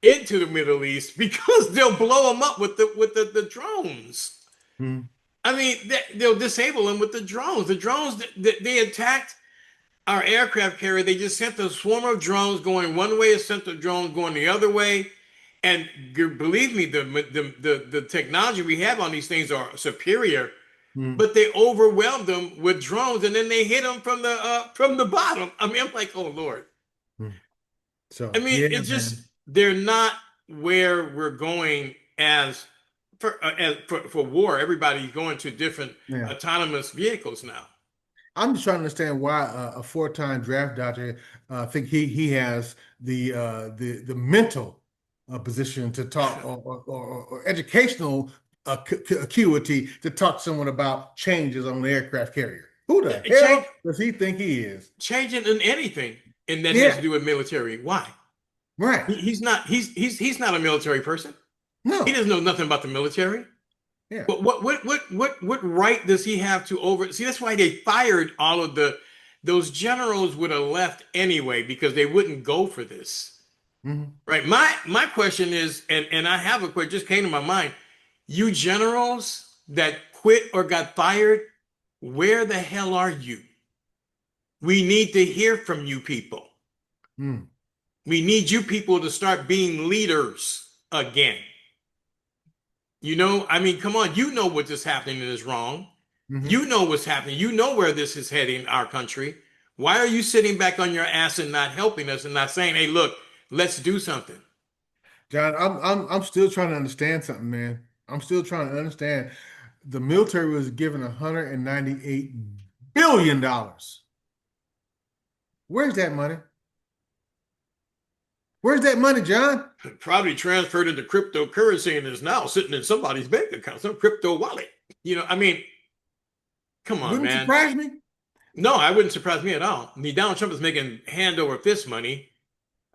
into the Middle East because they'll blow them up with the drones. Hmm. I mean, they'll disable them with the drones. The drones, they attacked our aircraft carrier. They just sent a swarm of drones going one way, sent the drones going the other way. And believe me, the technology we have on these things are superior, Hmm. but they overwhelmed them with drones, and then they hit them from the bottom. I mean, I'm like, oh Lord. Hmm. I So mean, yeah, it's just man. they're not where we're going for war. Everybody's going to different Yeah. autonomous vehicles now. I'm just trying to understand why a four-time draft dodger think he has the mental position to talk or educational acuity to talk to someone about changes on the aircraft carrier. Who the Change hell does he think he is? changing in anything, and that has to Yeah, do with military. Why? right. He's not a military person. He No. doesn't know nothing about the military. Yeah. What right does he have to over? See, that's why they fired all of those generals would have left anyway because they wouldn't go for this. Hmm. Right. My question is, and I have a question just came to my mind. You generals that quit or got fired, where the hell are you? We need to hear from you people. Mm. We need you people to start being leaders again. I mean, come on, you know what is happening is wrong. Hmm. You know what's happening. You know where this is heading, our country. Why are you sitting back on your ass and not helping us and not saying, hey, look, let's do something? John, I'm still trying to understand something, man. I'm still trying to understand. The military was given $198 billion. Where's that money? Where's that money, John? Probably transferred into cryptocurrency and is now sitting in somebody's bank account, some crypto wallet. I mean, come on, Wouldn't man. surprise me. No, I wouldn't surprise me at all. I mean, Donald Trump is making hand over fist money.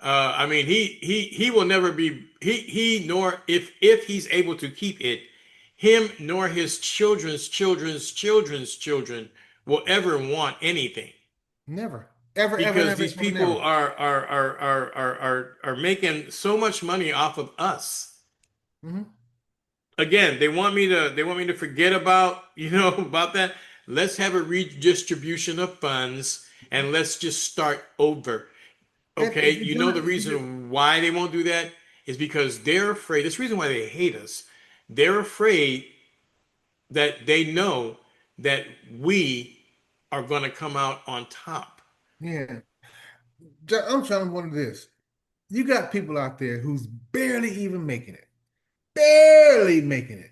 I mean, he will never be he nor if he's able to keep it, him nor his children's children will ever want anything Never. Ever, ever, because never, these ever, people never. are making so much money off of us. Hmm. Again, they want me to forget about about that. Let's have a redistribution of funds and let's just start over. Okay, And John, the reason why they won't do that is because they're afraid. That's the reason why they hate us. They're afraid that they know that we are going to come out on top. yeah. I'm trying to wonder this. You got people out there who's barely even making it. Barely making it.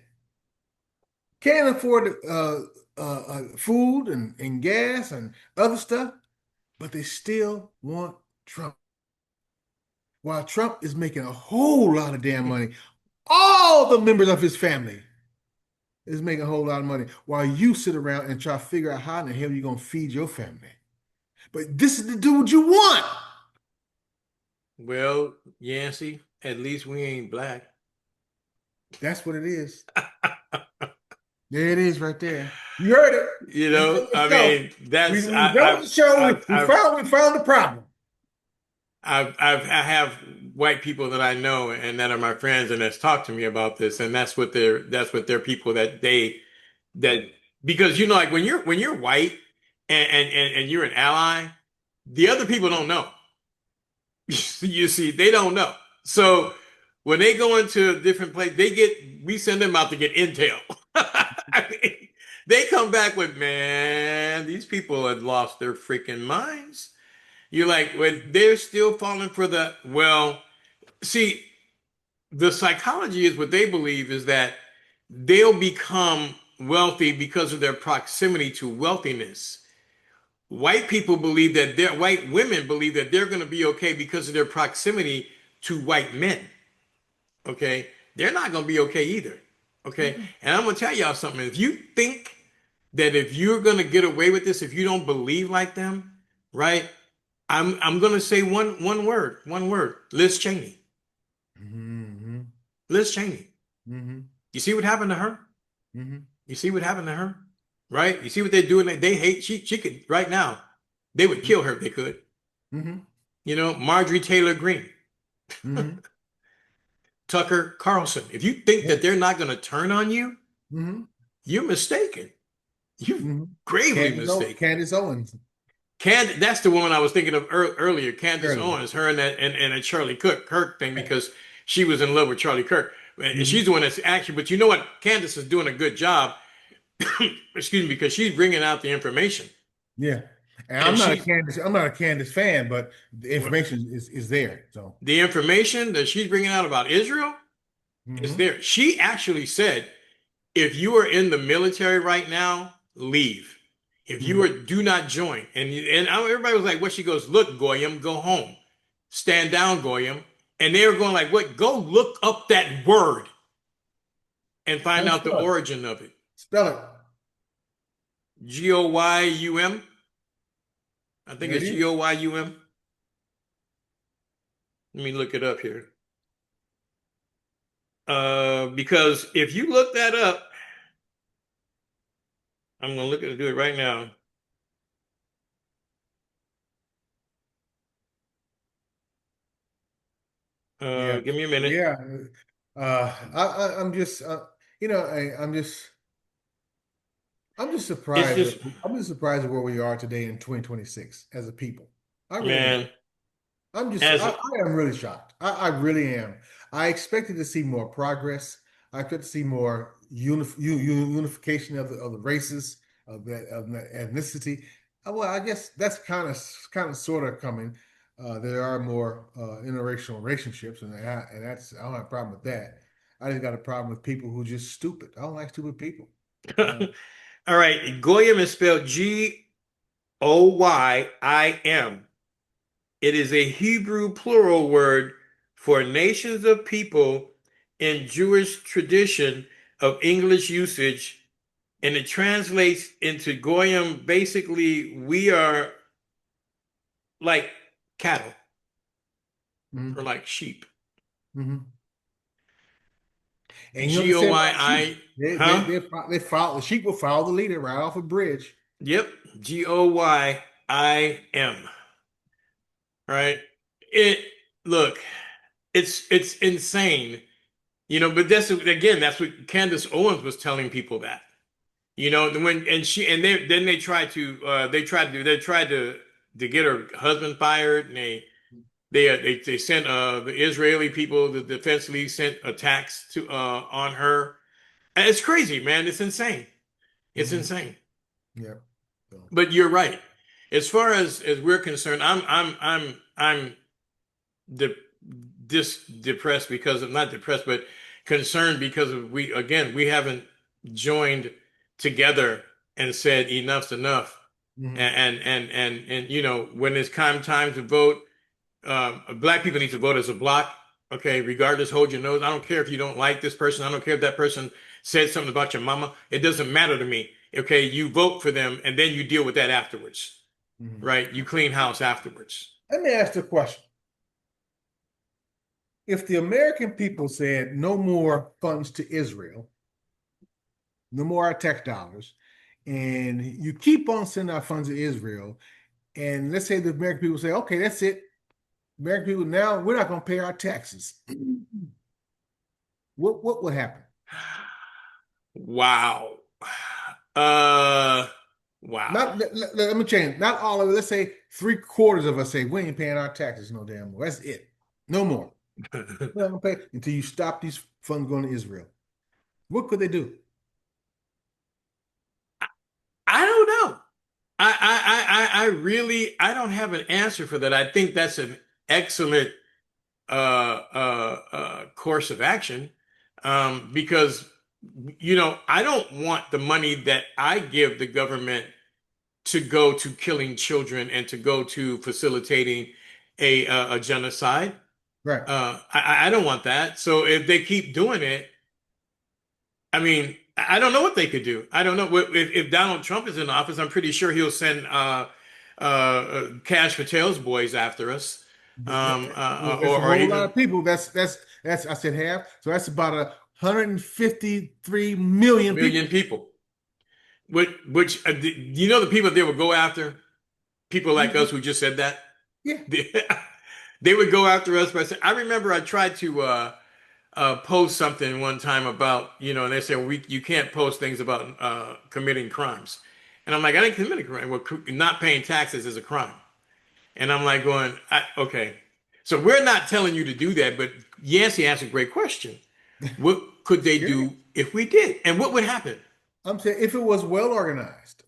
Can't afford food and gas and other stuff, but they still want Trump. While Trump is making a whole lot of damn money, all the members of his family is making a whole lot of money while you sit around and try to figure out how in the hell you're going to feed your family. But this is the dude you want. Well, Yancy, at least we ain't black. That's what it is. There it is right there. You heard it. You said it I yourself. mean, that's We done with the show. We found the problem. I have white people that I know and that are my friends and that's talked to me about this, and that's what they're people that because like when you're white and you're an ally, the other people don't know. You see, they don't know. So when they go into a different place, we send them out to get intel. I mean, they come back with, man, these people have lost their freaking minds. You're like, when they're still falling for well, see, the psychology is what they believe is that they'll become wealthy because of their proximity to wealthiness. White women believe that they're going to be okay because of their proximity to white men. Okay. They're not going to be okay either. Okay. And I'm going to tell y'all something. If you think that if you're going to get away with this, if you don't believe like them, right? I'm going to say one word, Liz Cheney. Mm-hmm. Liz Cheney. Mm-hmm. You see what happened to her? Mm-hmm. You see what happened to her? Right? You see what they're doing? They hate, she could, right now, they would kill her if they could. Mm-hmm. Marjorie Taylor Greene, Mm-hmm. Tucker Carlson. If you think Yeah. that they're not going to turn on you, Mm-hmm. you're mistaken. You're Mm-hmm. gravely mistaken. Candace Owens That's the woman I was thinking of earlier, Candace earlier. Owens, her and a Charlie Kirk thing because she was in love with Charlie Kirk. And Mm-hmm. she's the one that's actually, but you know what? Candace is doing a good job, excuse me, because she's bringing out the information. Yeah. And And I'm not a Candace fan, but the information is there. So the information that she's bringing out about Israel is mm-hmm. there. She actually said, if you are in the military right now, leave. If you Mm-hmm. are, do not join. And everybody was like, what? She goes, look, goyim, go home. Stand down, goyim. And they were going like, what? Go look up that word and How find you out the spell it? origin of it. Spell it. Goyum. I think There it it's is. Goyum. Let me look it up here. Because if you look that up, I'm gonna do it right now. Yeah. Give me a minute. Yeah. I'm just I'm just It's surprised just, that I'm just surprised at where we are today in 2026 as a people. I really am. man, I as am really shocked. I really am. I expected to see more progress. I could see more unification of the races of the ethnicity. Well, I guess that's kind of sort of coming. There are more interracial relationships, and that's I don't have a problem with that. I just got a problem with people who are just stupid. I don't like stupid people. Uh, all right, Goyim is spelled Goyim. It is a Hebrew plural word for nations of people in Jewish tradition of English usage, and it translates into Goyim. Basically, we are like cattle or mhm, like sheep. mhm. And you know what G they O say Y about sheep? I, huh? They follow the sheep will follow the leader right off a bridge. Yep, Goyim. Right? It look, it's insane, but that's what Candace Owens was telling people that. When and she and they tried to get her husband fired, and they sent the Israeli people, the Defense League sent attacks to on her. And it's crazy, man. It's insane. It's Hmm. insane. Yeah. So, But you're right. As far as we're concerned, I'm de depressed because of not depressed, but concerned because of we haven't joined together and said enough's enough. mhm. And when it's time to vote, black people need to vote as a block. Okay, regardless, hold your nose. I don't care if you don't like this person. I don't care if that person said something about your mama. It doesn't matter to me. Okay, you vote for them and then you deal with that afterwards, Mhm. right? You clean house afterwards. Let me ask the question. If the American people said no more funds to Israel, no more our tax dollars, and you keep on sending our funds to Israel, and let's say the American people say, okay, that's it. American people, now we're not going to pay our taxes. What would happen? Wow. Uh, wow. Let me change. Not all of it. Let's say 3/4 of us say we ain't paying our taxes no damn more. That's it. No more. We're not gonna pay until you stop these funds going to Israel. What could they do? I don't know. I really I don't have an answer for that. I think that's an excellent course of action, because I don't want the money that I give the government to go to killing children and to go to facilitating a genocide. Right. I don't want that. So if they keep doing it, I mean, I don't know what they could do. I don't know if Donald Trump is in office. I'm pretty sure he'll send Cash Patel's boys after us, It's a or whole lot even of people. That's I said half. So that's about 153 million people. million people. Which the people they would go after? People like us who just said that. Yeah. They would go after us by saying, I remember I tried to post something one time about, and they said, you can't post things about committing crimes. And I'm like, I didn't commit a crime. Well, not paying taxes is a crime. And I'm like okay. So we're not telling you to do that, but Yancy asked a great question. What could they Yeah. do if we did? And what would happen? I'm saying if it was well Yeah. organized,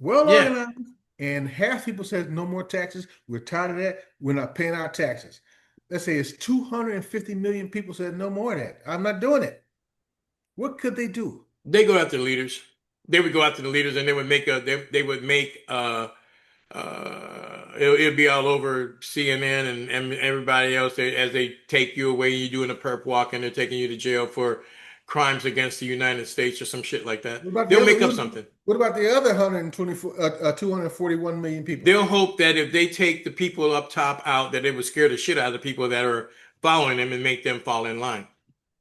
and half people said no more taxes, we're tired of that, we're not paying our taxes. Let's say it's 250 million people said no more of that. I'm not doing it. What could they do? They go after the leaders. They would go after the leaders and they would make they would make it'd be all over CNN and everybody else as they take you away. You're doing a perp walk and they're taking you to jail for crimes against the United States or some shit like that. What about the They'll other? make up something. What about the other 241 million people? They'll hope that if they take the people up top out, that they would scare the shit out of the people that are following them and make them fall in line.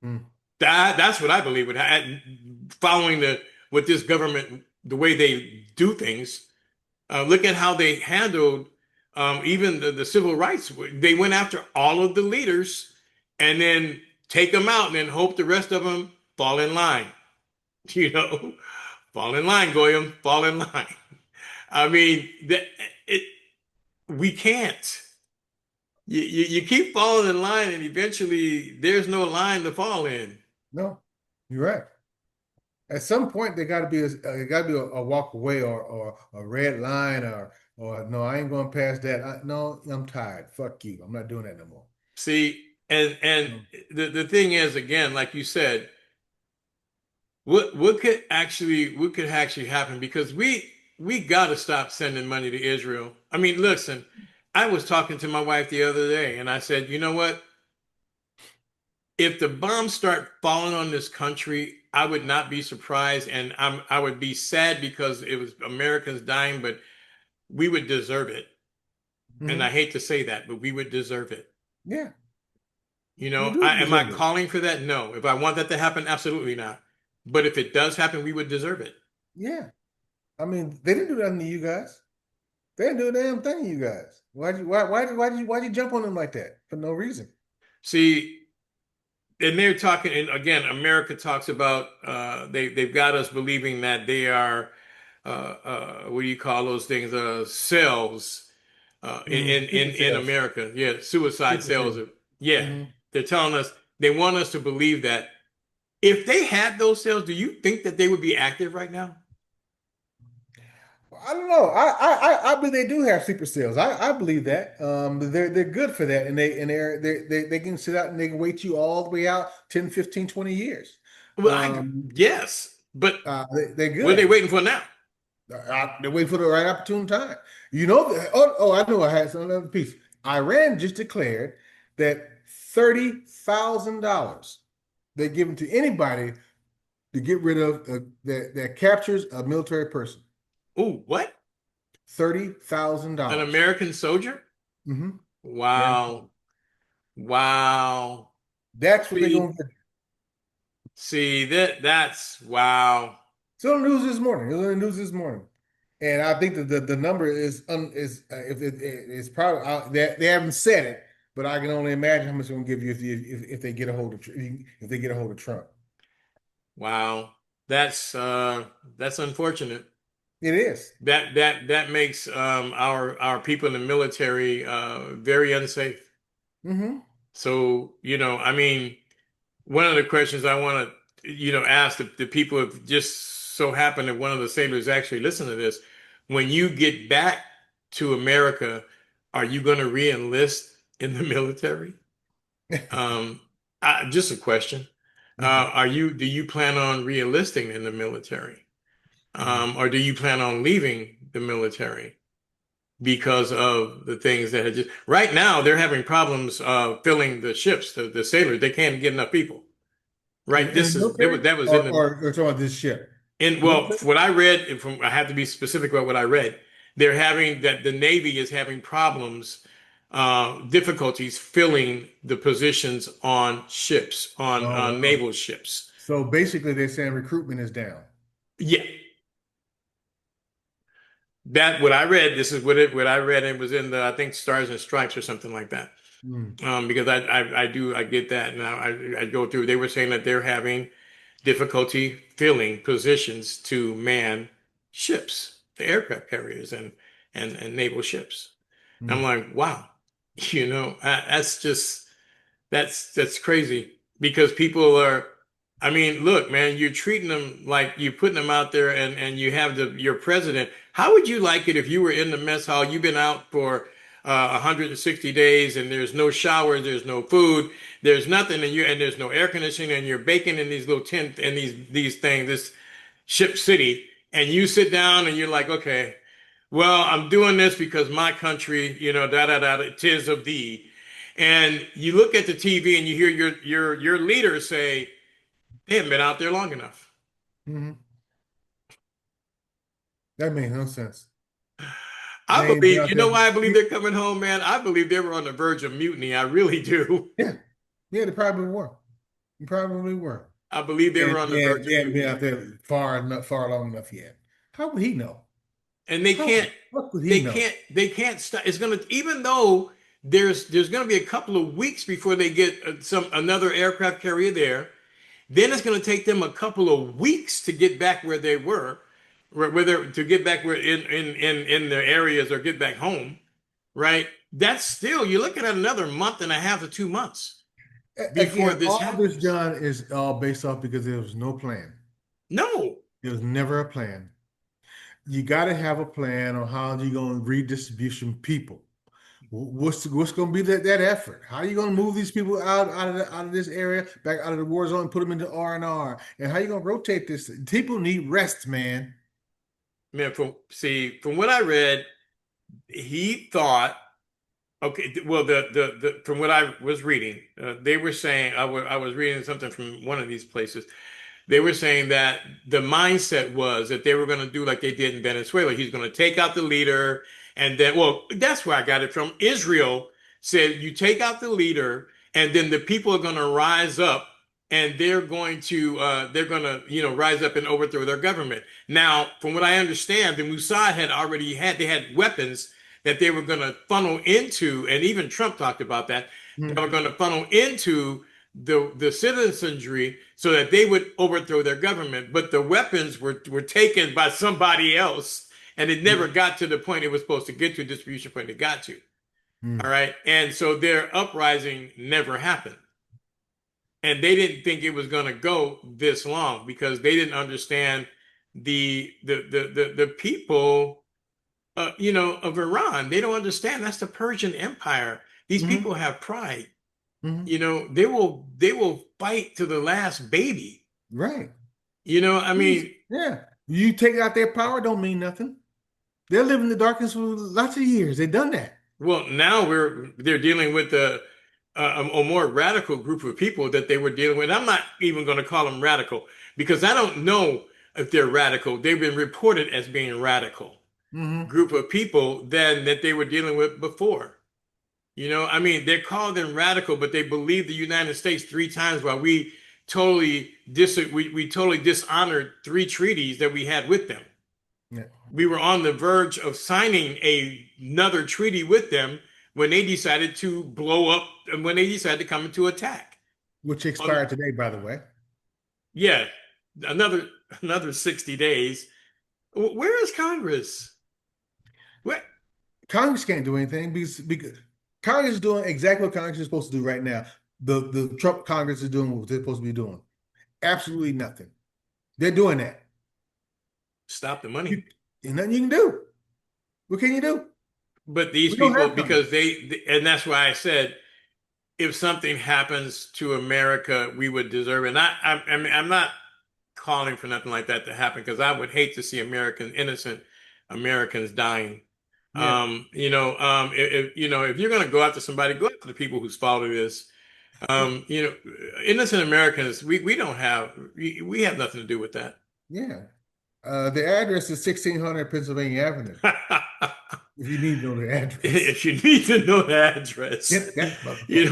Hmm. That's what I believe would happen. Following with this government, the way they do things. Look at how they handled even the civil rights. They went after all of the leaders and then take them out and then hope the rest of them fall in line. You know, fall in line, goyim, fall in line. I mean, it, we can't. You keep falling in line, and eventually there's no line to fall in. No, you're right. At some point, there got to be a walk away or a red line or no, I ain't going past that. No, I'm tired. Fuck you. I'm not doing that no more. See, and No. the thing is, again, like you said, what could actually happen? Because we got to stop sending money to Israel. I mean, listen, I was talking to my wife the other day, and I said, you know what? If the bombs start falling on this country, I would not be surprised, and I would be sad because it was Americans dying, but we would deserve it. And I Mhm. hate to say that, but we would deserve it. Yeah, we do Am I deserve it. calling for that? No. If I want that to happen, absolutely not. But if it does happen, we would deserve it. Yeah, I mean, they didn't do nothing to you guys. They didn't do a damn thing to you guys. Why'd you jump on them like that for no reason? See, and they're talking, and again, America talks about they've got us believing that they are what do you call those things? Cells Super in cells. America. Yeah, suicide Super cells. cells. Yeah, Hmm. they're telling us they want us to believe that if they had those cells, do you think that they would be active right now? I don't know. I believe they do have super cells. I believe that. They're good for that, and they can sit out and they can wait you all the way out 10, 15, 20 years. Well, Um, yes, but they're what are they good. waiting for now? They're waiting for the right opportune time. You know, I know I had some other piece. Iran just declared that $30,000 they're giving to anybody to get rid of that captures a military person. Oh, what? An $30,000. American soldier? Mm-hmm. Damn. Wow. Wow. That's what they're See, going to get. that's wow. It's on the news this morning. It was on the news this morning, and I think that the number if it's probably they haven't said it, but I can only imagine how much they're going to give you if they get a hold of if they get a hold of Trump. Wow. That's unfortunate. It is. That makes our people in the military very unsafe. Mm-hmm. So, I mean, one of the questions I want to, ask the people, if just so happen that one of the sailors actually listen to this, when you get back to America, are you going to re-enlist in the military? Um, just a question. Okay. Do you plan on re-enlisting in the military? Mm. Or do you plan on leaving the military because of the things that had just, right now they're having problems filling the ships, the sailors, they can't get enough people. Right. In the military, That was or in the, or talking about this ship? well, Military. what I read from, I have to be specific about what I read. They're having that the Navy is having problems, difficulties filling the positions on ships, on Oh wow. naval ships. So basically, they're saying recruitment is down. Yeah, that what I read. This is what I read. It was in the, I think, Stars and Stripes or something like that. Mm. Because I get that now. I go through. They were saying that they're having difficulty filling positions to man ships, the aircraft carriers and naval ships. And I'm Mm. like, wow, that's just that's crazy because people are. I mean, look, man, you're treating them like you're putting them out there, and you have your president. How would you like it if you were in the mess hall? You've been out for 160 days, and there's no showers, there's no food, there's nothing, and there's no air conditioning, and you're baking in these little tent and these things, this ship city, and you sit down and you're like, okay, well, I'm doing this because my country, da da da, tis of thee. And you look at the TV and you hear your leader say, they haven't been out there long enough. Hmm. That makes no sense. I They ain't been believe, out there. why I believe they're coming home, man? I believe they were on the verge of mutiny. I really do. Yeah, yeah, they probably were. They probably were. I believe they were on the And verge they of hadn't been mutiny. out there far enough, far long enough yet. How would he know? And they How the can't, fuck would he know? they can't stop. It's gonna, even though there's gonna be a couple of weeks before they get another aircraft carrier there. Then it's going to take them a couple of weeks to get back where they were, to get back where in their areas or get back home, right? That's still, you're looking at another month and a half to 2 months before Again, this all this, happens. John, is all based off because there was no plan. No, There was never a plan. You got to have a plan on how you're going to redistribution people. What's going to be that effort? How are you going to move these people out of this area, back out of the war zone, and put them into R&R? And how you going to rotate this? People need rest, man. man. From what I read, he thought. Okay, well, the from what I was reading, they were saying I was reading something from one of these places. They were saying that the mindset was that they were going to do like they did in Venezuela. He's going to take out the leader, and then, well, that's where I got it from. Israel said you take out the leader, and then the people are going to rise up, and they're going to rise up and overthrow their government. Now, from what I understand, the Mossad had already had they had weapons that they were going to funnel into, and even Trump talked about that. They were Mhm. going to funnel into the citizenry so that they would overthrow their government. But the weapons were taken by somebody else, and it never got to the point it was supposed to get to, distribution point it got to. All Mhm. right. And so their uprising never happened. And they didn't think it was going to go this long because they didn't understand the people of Iran. They don't understand that's the Persian Empire. These Mhm. people have pride. Mhm. They will fight to the last baby. Right. I mean, Yeah. You take out their power, don't mean nothing. They're living in the darkness for lots of years. They've done that. well, now they're dealing with a more radical group of people that they were dealing with. I'm not even going to call them radical because I don't know if they're radical. They've been reported as being radical Hmm. group of people than that they were dealing with before. I mean, they call them radical, but they believe the United States three times while we totally dishonored three treaties that we had with them. Yeah. We were on the verge of signing another treaty with them when they decided to blow up and when they decided to come into attack. Which On expired today, by the way. Yeah, another 60 days. Where is Congress? Where? Congress can't do anything because Congress is doing exactly what Congress is supposed to do right now. The Trump Congress is doing what they're supposed to be doing. Absolutely nothing. They're doing that. Stop the You, money. There's nothing you can do. What can you do? But these We don't people, have Congress. because and that's why I said, if something happens to America, we would deserve it. And I mean, I'm not calling for nothing like that to happen because I would hate to see innocent Americans dying. Yeah. If you're going to go after somebody, go after the people whose fault it is. Innocent Americans, we don't have, we have nothing to do with that. Yeah. The address is 1600 Pennsylvania Avenue. If you need to know the address, If you need to know the address, get that you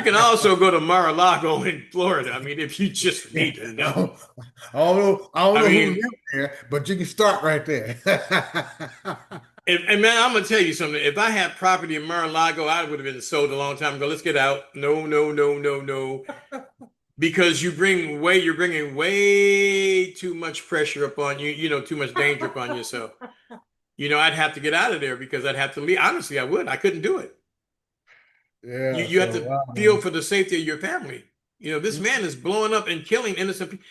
can motherfucker. also go to Mar-a-Lago in Florida. I mean, if you just need to know. I don't I know who mean, lives there, but you can start right there. and man, I'm gonna tell you something. If I had property in Mar-a-Lago, I would have been sold a long time ago. Let's get out. No, no, no, no, no. Because you're bringing way too much pressure upon you. Too much danger upon yourself. I'd have to get out of there because I'd have to leave. Honestly, I would. I couldn't do it. You Yeah, you have so to wow, feel man. for the safety of your family. This man is blowing up and killing innocent people.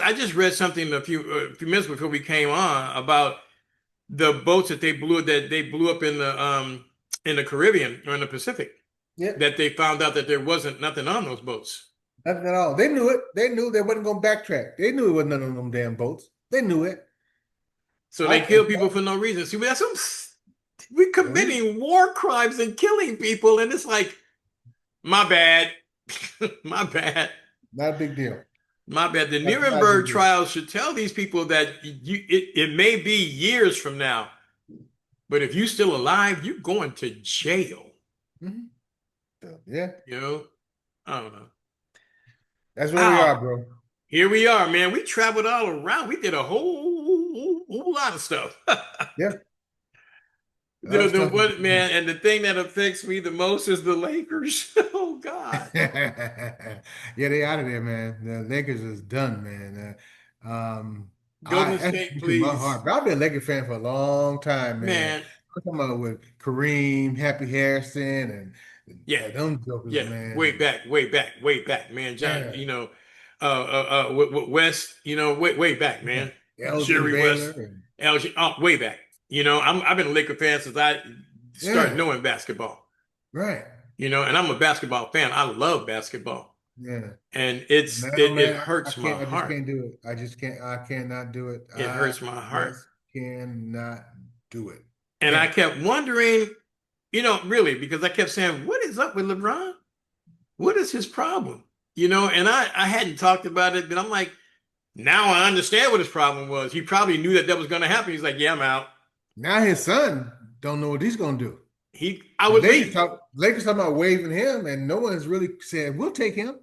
I just read something a few minutes before we came on about the boats that they blew up in the Caribbean or in the Pacific, Yeah, that they found out that there wasn't nothing on those boats. nothing at all. They knew it. They knew they wasn't going to backtrack. They knew it wasn't none of them damn boats. They knew it. So they I, kill people for no reason. See, we're committing war crimes and killing people, and it's like, my bad, my bad. not a big deal. My bad. The Not a Nuremberg big deal. trials should tell these people that it may be years from now, but if you're still alive, you're going to jail. Mhm. So, yeah, You know, I don't know. that's where we are, Wow, bro. here we are, man. We traveled all around. We did a whole lot of stuff. Yeah, The, other the stuff. what man, and the thing that affects me the most is the Lakers. Oh God, Yeah, they out of there, man. The Lakers is done, man. Golden That's State, to my please, heart. But I've been a Lakers fan for a long time, man. man. I'm talking about with Kareem, Happy Harrison, and Yeah, them jokers, yeah. Way man. back, way back, way back, man. John, Yeah, West, way back, yeah. man. Elgin Jerry Baylor, West, and LG, way back. I've been a Laker fan since I started yeah, knowing basketball. right, And I'm a basketball fan. I love basketball, yeah. and Now, it man, I hurts my can't. I just heart. can't do it. I just can't. I cannot do it. It I hurts my heart. just cannot do it. And I Can't. kept wondering, really, because I kept saying, what is up with LeBron? What is his problem? And I hadn't talked about it, but I'm like, now I understand what his problem was. He probably knew that was going to happen. He's like, yeah, I'm out. Now his son don't know what he's gonna do. I The would leave. Lakers talking about waiving him, and no one's really said we'll take him.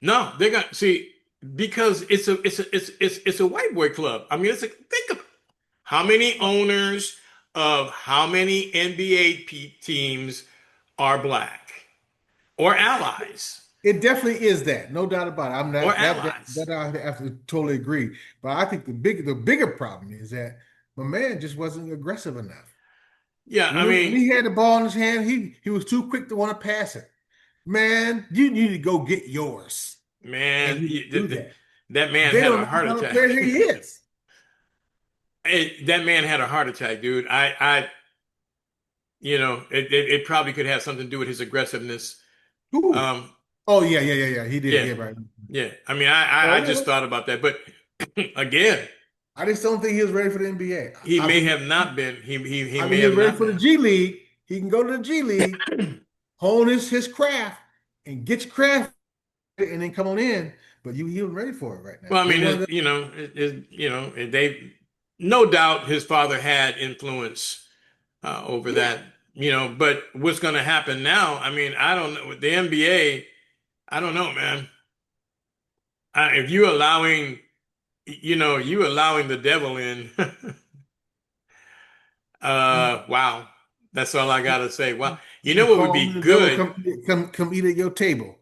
No, they're going to see, because it's a white boy club. I mean, think of how many owners of how many NBA teams are black or allies It definitely is that, no doubt about it. I'm or not allies. that I have to totally agree. But I think the bigger problem is that my man just wasn't aggressive enough. Yeah, I When mean, he had the ball in his hand, he was too quick to want to pass it. Man, you need to go get yours, and man, he didn't do that. that man They had don't a know what heart kind of player attack. he is. That man had a heart attack, dude. It probably could have something to do with his aggressiveness. Ooh. Um, Oh yeah. He did. yeah, Yeah, right. yeah. I mean, Oh, I yeah. just thought about that, but again, I just don't think he was ready for the NBA. he I may believe have not been. He I may mean, he was have ready not for the been. G League. He can go to the G League, hone his craft, and get your craft, and then come on in. But he was ready for it right now. Well, I He mean, wanted they no doubt his father had influence over yeah. that. But what's going to happen now? I mean, I don't know. With the NBA, I don't know, man. If you allowing the devil in, wow. That's all I gotta say. Wow. You know You what would call be me the devil, good? come eat at your table.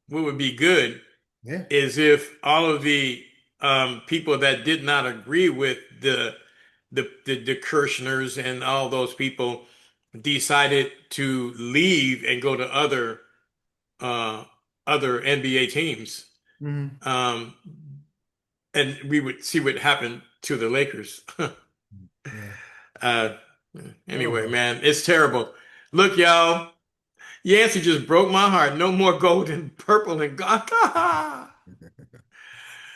What would be good Yeah. is if all of the people that did not agree with the Kirshners and all those people decided to leave and go to uh, other NBA teams. Mhm. Um, and we would see what happened to the Lakers. Yeah. uh, Oh anyway, well. man, it's terrible. Look, y'all, Yancy just broke my heart. No more gold and purple and gold.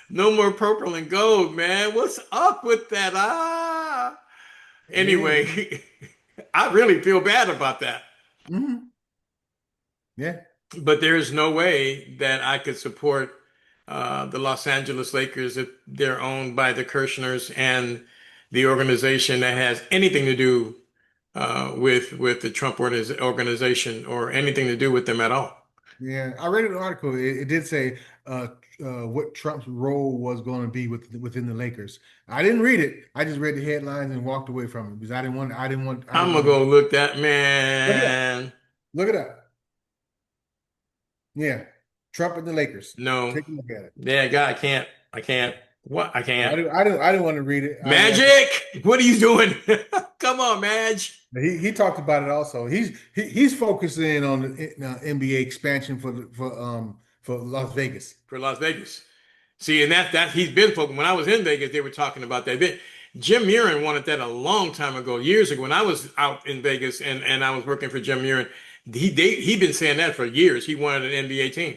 No more purple and gold, man. What's up with that? Yeah. Anyway, I really feel bad about that. Mhm. Yeah. But there is no way that I could support the Los Angeles Lakers if they're owned by the Kirshners and the organization that has anything to do with the Trump organization or anything to do with them at all. Yeah. I read an article. It did say uh, what Trump's role was going to be within the Lakers. I didn't read it. I just read the headlines and walked away from it because I didn't want. I didn't want. I I'm didn't gonna want to. go look that Look it up. man. Look it up. Yeah. Trump and the Lakers. No, Take a look at it. yeah, God, I can't. I can't. What? I I can't. didn't. I didn't. I didn't want to read it. Magic, what are you doing? Come on, Madge. He talked about it also. He's focusing on the NBA expansion for Las Vegas. For Las Vegas. See, and that he's been focused. When I was in Vegas, they were talking about that. Jim Murin wanted that a long time ago, years ago. When I was out in Vegas and I was working for Jim Murin, he'd been saying that for years. He wanted an NBA team,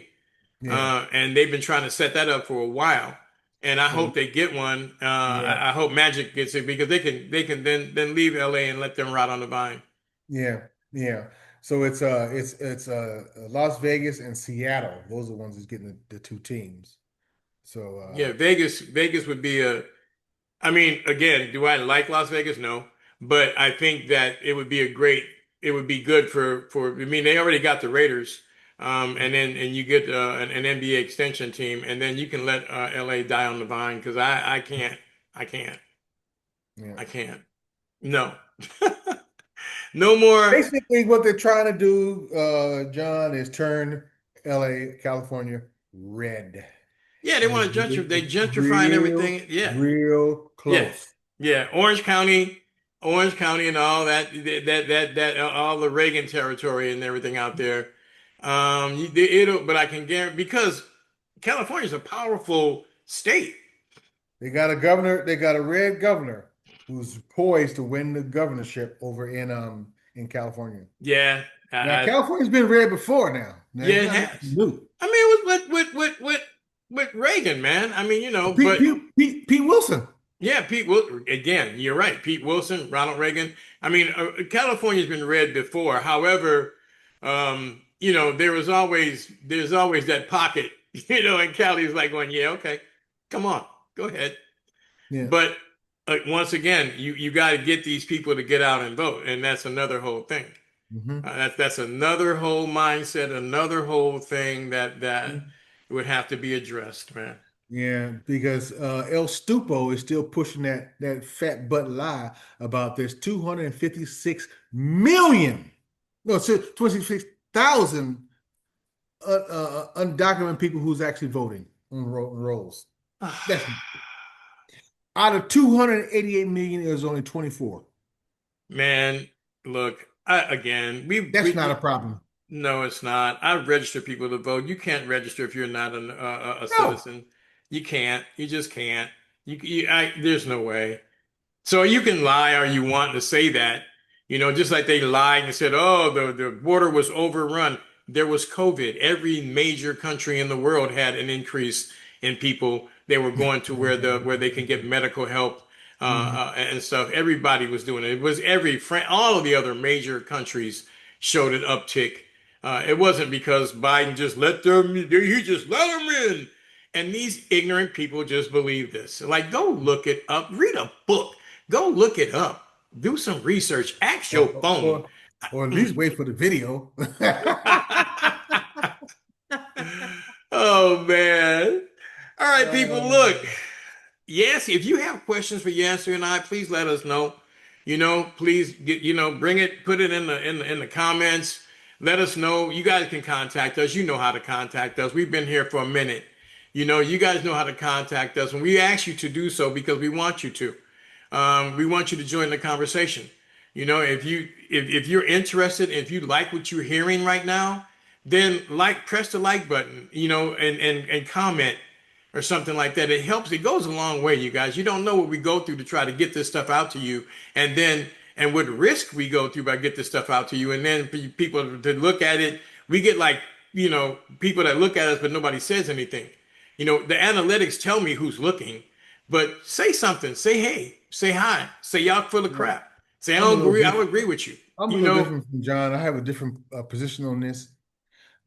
Yeah. and they've been trying to set that up for a while. And I So hope they get one. yeah, I hope Magic gets it because they can then leave LA and let them rot on the vine. yeah, yeah. So it's Las Vegas and Seattle. Those are the ones that's getting the two teams. So Yeah, Vegas would be a. I mean, again, do I like Las Vegas? No, but I think that it would be it would be good for. I mean, they already got the Raiders, and you get an NBA extension team, and then you can let LA die on the vine because I can't, yeah. I can't. No, no more. Basically, what they're trying to do, John, is turn LA, California, red. Yeah, they And want to They it's gentrifying real, everything. Yeah, real yeah, close. yeah. Orange County, and all that all the Reagan territory and everything out there. But I can guarantee because California is a powerful state. They got a governor, they got a red governor who's poised to win the governorship over in California. Yeah, Now California's been red before now. Now yeah, it's it not nothing has. new. I mean, it was with Reagan, man. I mean, Pete, but Pete Wilson. yeah, again, you're right. Pete Wilson, Ronald Reagan. I mean, California's been red before. However, there's always that pocket, and Cali's like going, yeah, okay, come on, go ahead. Yeah. But once again, you got to get these people to get out and vote, and that's another whole thing. Hmm. That's another whole mindset, another whole thing that would have to be addressed, man. Yeah, because El Stupo is still pushing that fat butt lie about there's 256 million, no, it's 26,000 undocumented people who's actually voting on rolls. That's out of 288 million, there's only 24. Man, look, again, That's not a problem. no, it's not. I register people to vote. You can't register if you're not a No. citizen. You can't. You just can't. There's no way. So you can lie or you want to say that, just like they lied and said, oh, the border was overrun. There was COVID. Every major country in the world had an increase in people. They were going to where they can get medical help Mhm. and stuff. Everybody was doing it. It was all of the other major countries showed an uptick. It wasn't because Biden just he just let them in. And these ignorant people just believe this. Like, go look it up. Read a book. Go look it up. Do some research. Ask your Or, phone. or, or at least wait for the video. Oh, man. All right, people, Uh, look. Yes, if you have questions for Yancy and I, please let us know. Please bring it, put it in the comments. Let us know. You guys can contact us. You know how to contact us. We've been here for a minute. You know, you guys know how to contact us, and we ask you to do so because we want you to. We want you to join the conversation. You know, if you're interested, if you like what you're hearing right now, then press the like button, you know, and comment or something like that. It helps. It goes a long way, you guys. You don't know what we go through to try to get this stuff out to you, and what risk we go through by get this stuff out to you, and then for people to look at it, we get like, you know, people that look at us, but nobody says anything. You know, the analytics tell me who's looking, but say something. Say hey. Say hi. Say y'all full of crap. Say I don't agree. I don't agree with you. I'm a little different from John. I have a different position on this.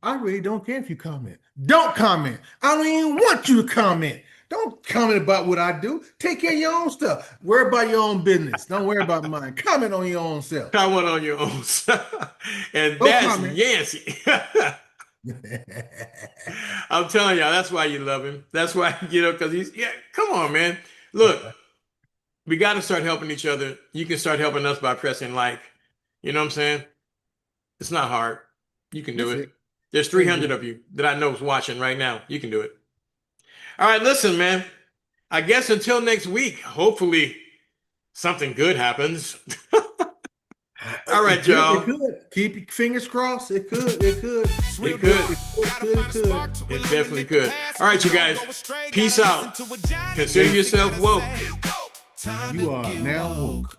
I really don't care if you comment. Don't comment. I don't even want you to comment. Don't comment about what I do. Take care of your own stuff. Worry about your own business. Don't worry about mine. Comment on your own self. Comment on your own self. And that's Yancy. I'm telling y'all, that's why you love him. That's why, you know, because come on, man. Look, we got to start helping each other. You can start helping us by pressing like. You know what I'm saying? It's not hard. You can do it. There's 300 of you that I know is watching right now. You can do it. All right, listen, man. I guess until next week, hopefully something good happens. All right, y'all. It could. Keep your fingers crossed. It could. It could. It could. It definitely could. All right, you guys. Peace out. Consider yourself woke. You are now woke.